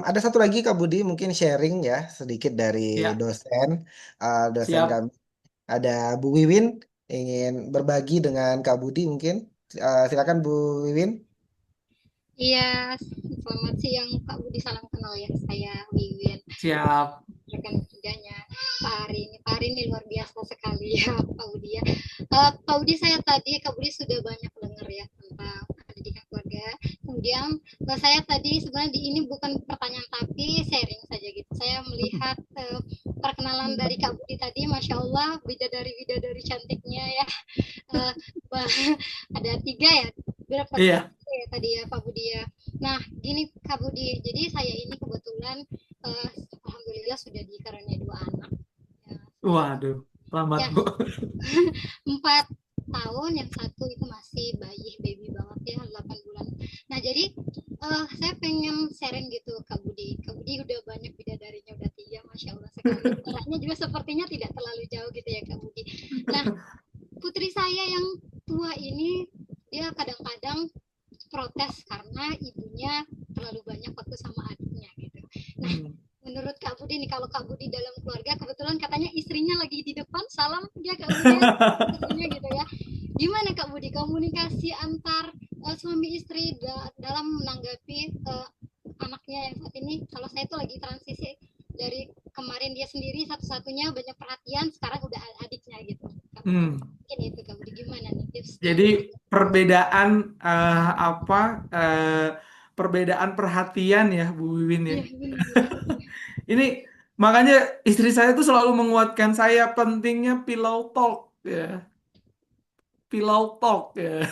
Ada satu lagi Kak Budi mungkin sharing ya sedikit dari Ya, dosen siap. kami. Ada Bu Wiwin ingin berbagi dengan Kak Budi mungkin. Silakan Bu Wiwin. Iya, selamat siang Pak Budi, salam kenal ya. Saya Wiwin, Siap. rekan kerjanya Pak Ari ini. Pak Ari ini luar biasa sekali ya Pak Budi ya. Pak Budi, Kak Budi sudah banyak dengar ya tentang pendidikan keluarga. Kemudian saya tadi sebenarnya di ini bukan pertanyaan tapi sharing saja gitu. Saya melihat perkenalan dari Kak Budi tadi, Masya Allah, bidadari-bidadari cantiknya ya. Eh, ada 3 ya, berapa Iya. ya tadi ya Pak Budi ya. Nah, gini Kak Budi, jadi saya ini kebetulan alhamdulillah sudah dikaruniai 2 anak. Ya, saya Waduh, selamat, ya Bu. 4 tahun, yang satu itu masih baby banget ya, 8 bulan. Nah, jadi saya pengen sharing gitu Kak Budi. Kak Budi udah banyak bidadarinya, udah 3, Masya Allah sekali. Jaraknya juga sepertinya tidak terlalu jauh gitu ya Kak Budi. Nah, putri saya yang tua ini, dia kadang-kadang protes karena ibunya terlalu banyak waktu sama adiknya gitu. Nah, menurut Kak Budi nih, kalau Kak Budi dalam keluarga, kebetulan katanya istrinya lagi di depan, salam dia Kak Budi istrinya gitu ya. Gimana Kak Budi komunikasi antar suami istri dalam menanggapi anaknya yang saat ini? Kalau saya tuh lagi transisi dari kemarin dia sendiri satu-satunya banyak perhatian, sekarang udah adiknya gitu. Mungkin itu Kak Budi, gimana nih tipsnya? Jadi perbedaan perbedaan perhatian ya Bu Wiwin ya. Iya benar. Ini makanya istri saya tuh selalu menguatkan saya pentingnya pillow talk ya. Pillow talk ya.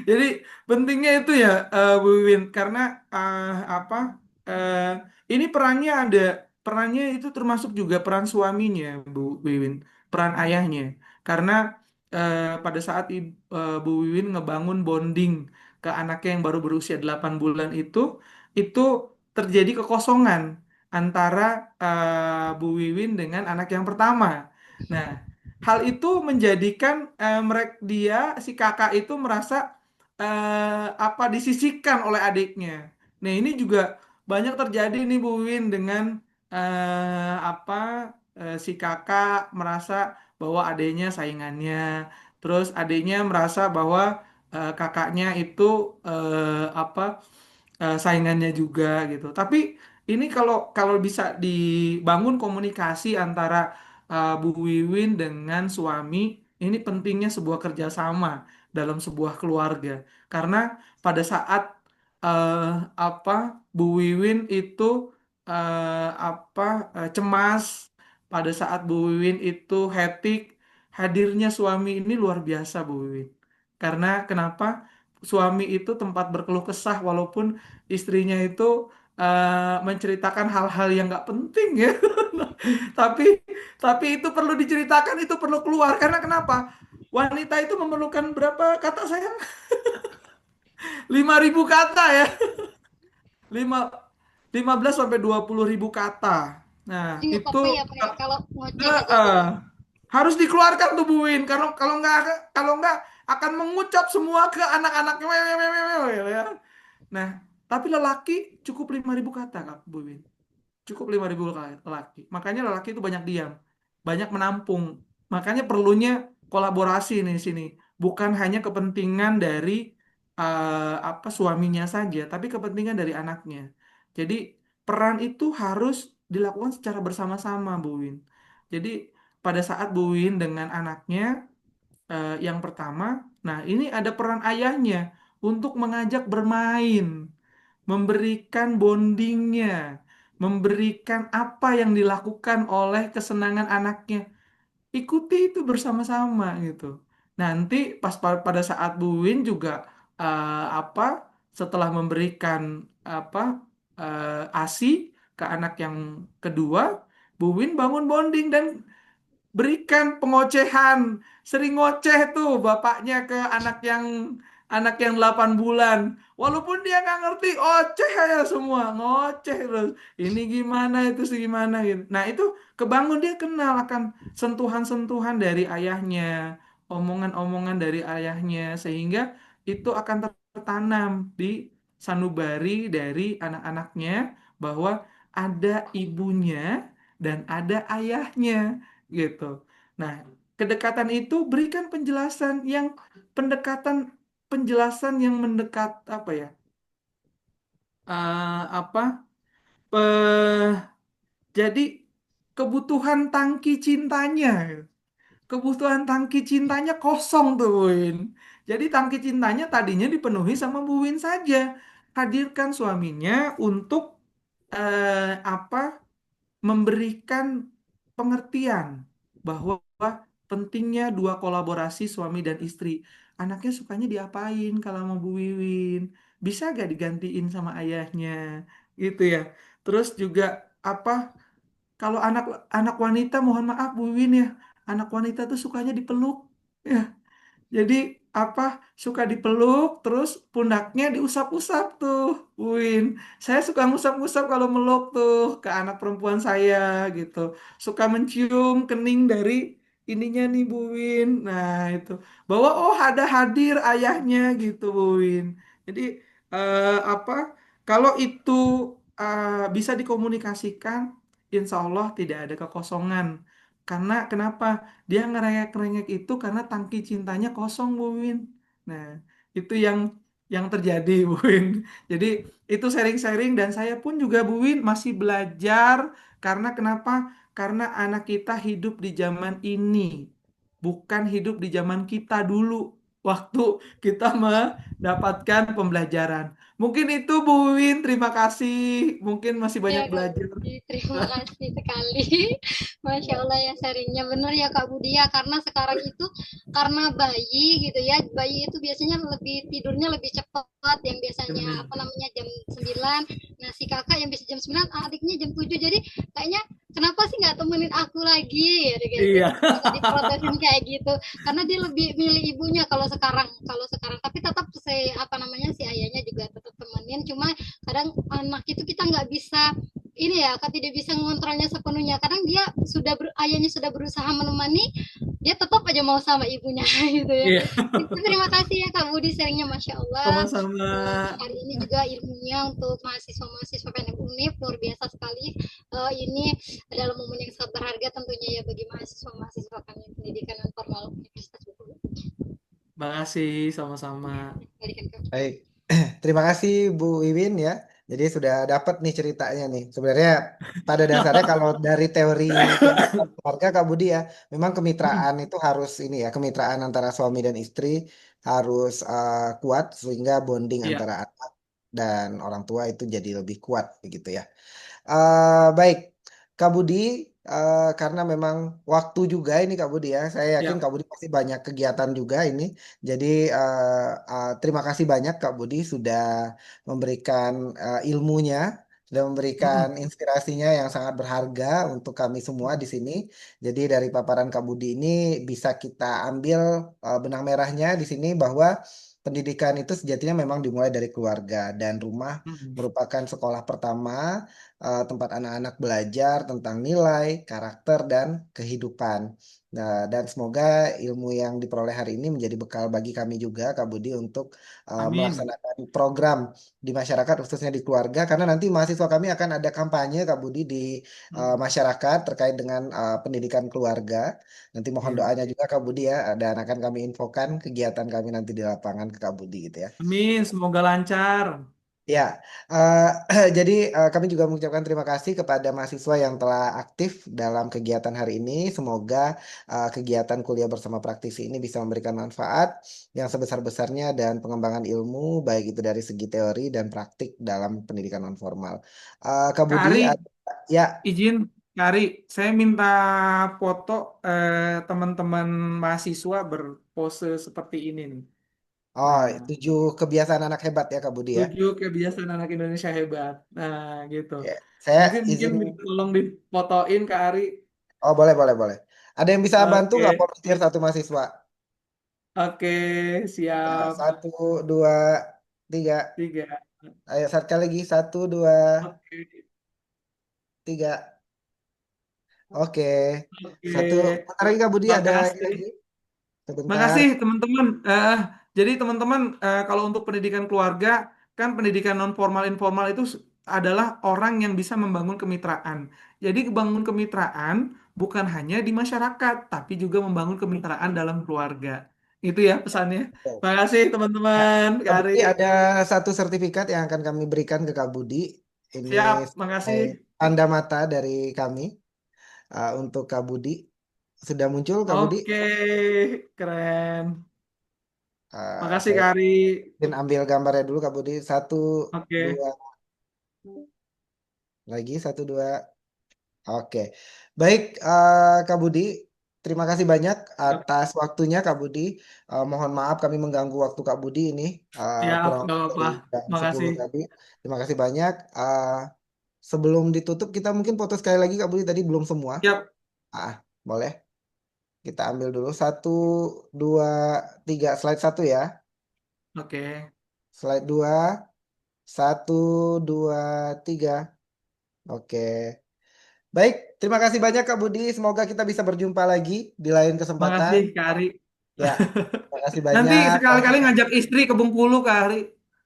Jadi pentingnya itu ya Bu Wiwin karena eh, apa eh, ini perannya itu termasuk juga peran suaminya Bu Wiwin, peran ayahnya. Karena pada saat Bu Wiwin ngebangun bonding ke anaknya yang baru berusia 8 bulan itu terjadi kekosongan antara Bu Wiwin dengan anak yang pertama. Nah, hal itu menjadikan si kakak itu merasa disisihkan oleh adiknya. Nah, ini juga banyak terjadi nih Bu Win dengan si kakak merasa bahwa adiknya saingannya, terus adiknya merasa bahwa kakaknya itu saingannya juga gitu. Tapi ini kalau bisa dibangun komunikasi antara Bu Wiwin dengan suami, ini pentingnya sebuah kerjasama dalam sebuah keluarga. Karena pada saat eh, apa Bu Wiwin itu cemas, pada saat Bu Wiwin itu hektik, hadirnya suami ini luar biasa, Bu Wiwin. Karena kenapa? Suami itu tempat berkeluh kesah, walaupun istrinya itu menceritakan hal-hal yang nggak penting ya. Tapi tapi itu perlu diceritakan, itu perlu keluar. Karena kenapa? Wanita itu memerlukan berapa kata sayang? 5.000 kata ya. 5 15 sampai 20.000 kata. Nah, Jadi nggak itu apa-apa ya Pak ya, kalau ngoceh eh, aja eh, gitu. harus dikeluarkan tuh Bu Win. Kalau nggak akan mengucap semua ke anak-anaknya ya. Nah, tapi lelaki cukup 5.000 kata, Kak Bu Win. Cukup 5.000 lelaki. Makanya lelaki itu banyak diam, banyak menampung. Makanya perlunya kolaborasi nih di sini. Bukan hanya kepentingan dari suaminya saja, tapi kepentingan dari anaknya. Jadi peran itu harus dilakukan secara bersama-sama, Bu Win. Jadi pada saat Bu Win dengan anaknya yang pertama, nah ini ada peran ayahnya untuk mengajak bermain, memberikan bondingnya, memberikan apa yang dilakukan oleh kesenangan anaknya. Ikuti itu bersama-sama gitu. Nanti pas pada saat Buin juga apa setelah memberikan apa ASI ke anak yang kedua, Buin bangun bonding dan berikan pengocehan. Sering ngoceh tuh bapaknya ke anak yang 8 bulan. Walaupun dia nggak ngerti, oceh aja semua, ngoceh terus. Ini gimana itu sih gimana gitu. Nah, itu kebangun, dia kenal akan sentuhan-sentuhan dari ayahnya, omongan-omongan dari ayahnya, sehingga itu akan tertanam di sanubari dari anak-anaknya bahwa ada ibunya dan ada ayahnya gitu. Nah, kedekatan itu berikan pendekatan penjelasan yang mendekat apa ya? eh, apa? Jadi kebutuhan tangki cintanya. Kebutuhan tangki cintanya kosong tuh, Win. Jadi tangki cintanya tadinya dipenuhi sama Bu Win saja. Hadirkan suaminya untuk apa? Memberikan pengertian bahwa pentingnya dua kolaborasi suami dan istri. Anaknya sukanya diapain kalau mau Bu Wiwin? Bisa gak digantiin sama ayahnya? Gitu ya. Terus juga apa? Kalau anak anak wanita, mohon maaf Bu Wiwin ya, anak wanita tuh sukanya dipeluk. Ya, jadi apa suka dipeluk terus pundaknya diusap-usap tuh, Win. Saya suka ngusap-ngusap kalau meluk tuh ke anak perempuan saya gitu. Suka mencium kening dari ininya nih, Bu Win. Nah, itu bahwa oh ada hadir ayahnya gitu, Bu Win. Jadi apa kalau itu bisa dikomunikasikan, insya Allah tidak ada kekosongan. Karena kenapa? Dia ngerengek-ngerengek itu karena tangki cintanya kosong, Bu Win. Nah, itu yang terjadi, Bu Win. Jadi itu sharing-sharing dan saya pun juga, Bu Win, masih belajar. Karena kenapa? Karena anak kita hidup di zaman ini, bukan hidup di zaman kita dulu waktu kita mendapatkan pembelajaran. Mungkin itu, Bu Win, terima kasih. Mungkin masih Ya banyak Kak belajar. Budi, terima kasih sekali. Masya Allah ya sharingnya. Benar ya Kak Budi ya, karena sekarang itu karena bayi gitu ya, bayi itu biasanya tidurnya lebih cepat, yang biasanya Benar. apa namanya jam 9. Nah si kakak yang bisa jam 9, adiknya jam 7. Jadi kayaknya kenapa sih nggak temenin aku lagi? Gitu. Iya. Bisa diprotesin kayak gitu. Karena dia lebih milih ibunya kalau sekarang. Tapi tetap apa namanya si ayahnya juga tetap temenin. Cuma kadang anak itu kita nggak bisa ini ya, Kak, tidak bisa mengontrolnya sepenuhnya. Kadang dia ayahnya sudah berusaha menemani, dia tetap aja mau sama ibunya gitu ya. Iya. Itu terima kasih ya Kak Budi sharingnya, Masya Allah. Sama-sama. Hari ini juga ilmunya untuk mahasiswa-mahasiswa PNM Unif luar biasa sekali. Ini adalah momen yang sangat berharga tentunya ya bagi mahasiswa-mahasiswa kami pendidikan non formal Universitas Bengkulu. Makasih, sama-sama. Berikan ke Baik, terima kasih Bu Wiwin ya. Jadi sudah dapat nih ceritanya nih. Sebenarnya pada dasarnya kalau dari teori kebijakan keluarga Kak Budi ya, memang kemitraan itu harus ini ya, kemitraan antara suami dan istri harus kuat sehingga bonding Iya, antara anak dan orang tua itu jadi lebih kuat begitu ya. Baik, Kak Budi, karena memang waktu juga ini Kak Budi ya, saya yakin iya. Kak Budi pasti banyak kegiatan juga ini. Jadi terima kasih banyak Kak Budi sudah memberikan ilmunya, sudah memberikan Mm-mm. inspirasinya yang sangat berharga untuk kami semua di sini. Jadi dari paparan Kak Budi ini bisa kita ambil benang merahnya di sini bahwa pendidikan itu sejatinya memang dimulai dari keluarga dan rumah Mm-mm. merupakan sekolah pertama tempat anak-anak belajar tentang nilai, karakter, dan kehidupan. Nah, dan semoga ilmu yang diperoleh hari ini menjadi bekal bagi kami juga, Kak Budi, untuk Amin. melaksanakan program di masyarakat, khususnya di keluarga, karena nanti mahasiswa kami akan ada kampanye, Kak Budi, di Mm. masyarakat terkait dengan pendidikan keluarga. Nanti mohon Iya. doanya juga, Kak Budi, ya, dan akan kami infokan kegiatan kami nanti di lapangan ke Kak Budi, gitu ya. Amin. Semoga lancar. Ya, jadi kami juga mengucapkan terima kasih kepada mahasiswa yang telah aktif dalam kegiatan hari ini. Semoga kegiatan kuliah bersama praktisi ini bisa memberikan manfaat yang sebesar-besarnya dan pengembangan ilmu, baik itu dari segi teori dan praktik dalam pendidikan nonformal. Kak Kak Budi, Ari, ya, izin, Kak Ari, saya minta foto teman-teman mahasiswa berpose seperti ini nih. oh, Nah, 7 kebiasaan anak hebat ya Kak Budi ya. 7 kebiasaan anak Indonesia hebat. Nah, gitu. Ya, saya Nanti mungkin izin, tolong difotoin, Kak Ari. oh boleh boleh boleh. Ada yang bisa bantu nggak Oke, volunteer satu mahasiswa? oke, Ya, siap. 1, 2, 3. 3. Ayo sekali lagi 1, 2, Oke, 3. Oke. oke. Satu. Bentar lagi Kak Budi ada ini Makasih. lagi. Sebentar. Makasih teman-teman. Jadi teman-teman kalau untuk pendidikan keluarga kan pendidikan non formal informal itu adalah orang yang bisa membangun kemitraan. Jadi membangun kemitraan bukan hanya di masyarakat tapi juga membangun kemitraan dalam keluarga. Itu ya pesannya. Makasih Ya, teman-teman, Kak Kari. Budi ada satu sertifikat yang akan kami berikan ke Kak Budi. Ini Siap, sebagai makasih. tanda mata dari kami untuk Kak Budi. Sudah muncul Kak Budi? Oke, keren. Makasih, Saya Kari. izin ambil gambarnya dulu Kak Budi. Satu, Oke, dua, lagi 1, 2. Oke, baik Kak Budi, terima kasih banyak siap, atas waktunya Kak Budi. Mohon maaf kami mengganggu waktu Kak Budi ini siap, kurang nggak lebih dari apa-apa. jam 10 Makasih. tadi. Terima kasih banyak. Sebelum ditutup kita mungkin foto sekali lagi Kak Budi tadi belum semua. Siap, Boleh? Kita ambil dulu 1, 2, 3 slide 1 ya. oke. Slide 2, 1, 2, 3. Oke. Baik, terima kasih banyak Kak Budi. Semoga kita bisa berjumpa lagi di lain kesempatan. Makasih, Kak Ari. Ya, terima kasih Nanti banyak. sekali-kali ngajak istri ke Bengkulu, Kak Ari.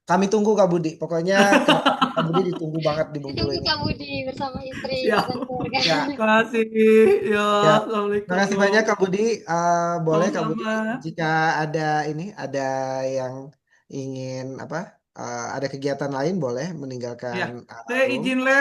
Kami tunggu Kak Budi. Pokoknya kedatangan Kak Budi ditunggu banget di Bengkulu Ditunggu ini. Kak Budi bersama istri Siap. dan keluarga. Ya, Makasih. Yo, ya. Terima kasih banyak Assalamualaikum. Kak Budi. Boleh Kak Budi, Sama-sama. jika ada ada yang ingin apa? Ada kegiatan lain boleh meninggalkan Ya, saya room. izin live.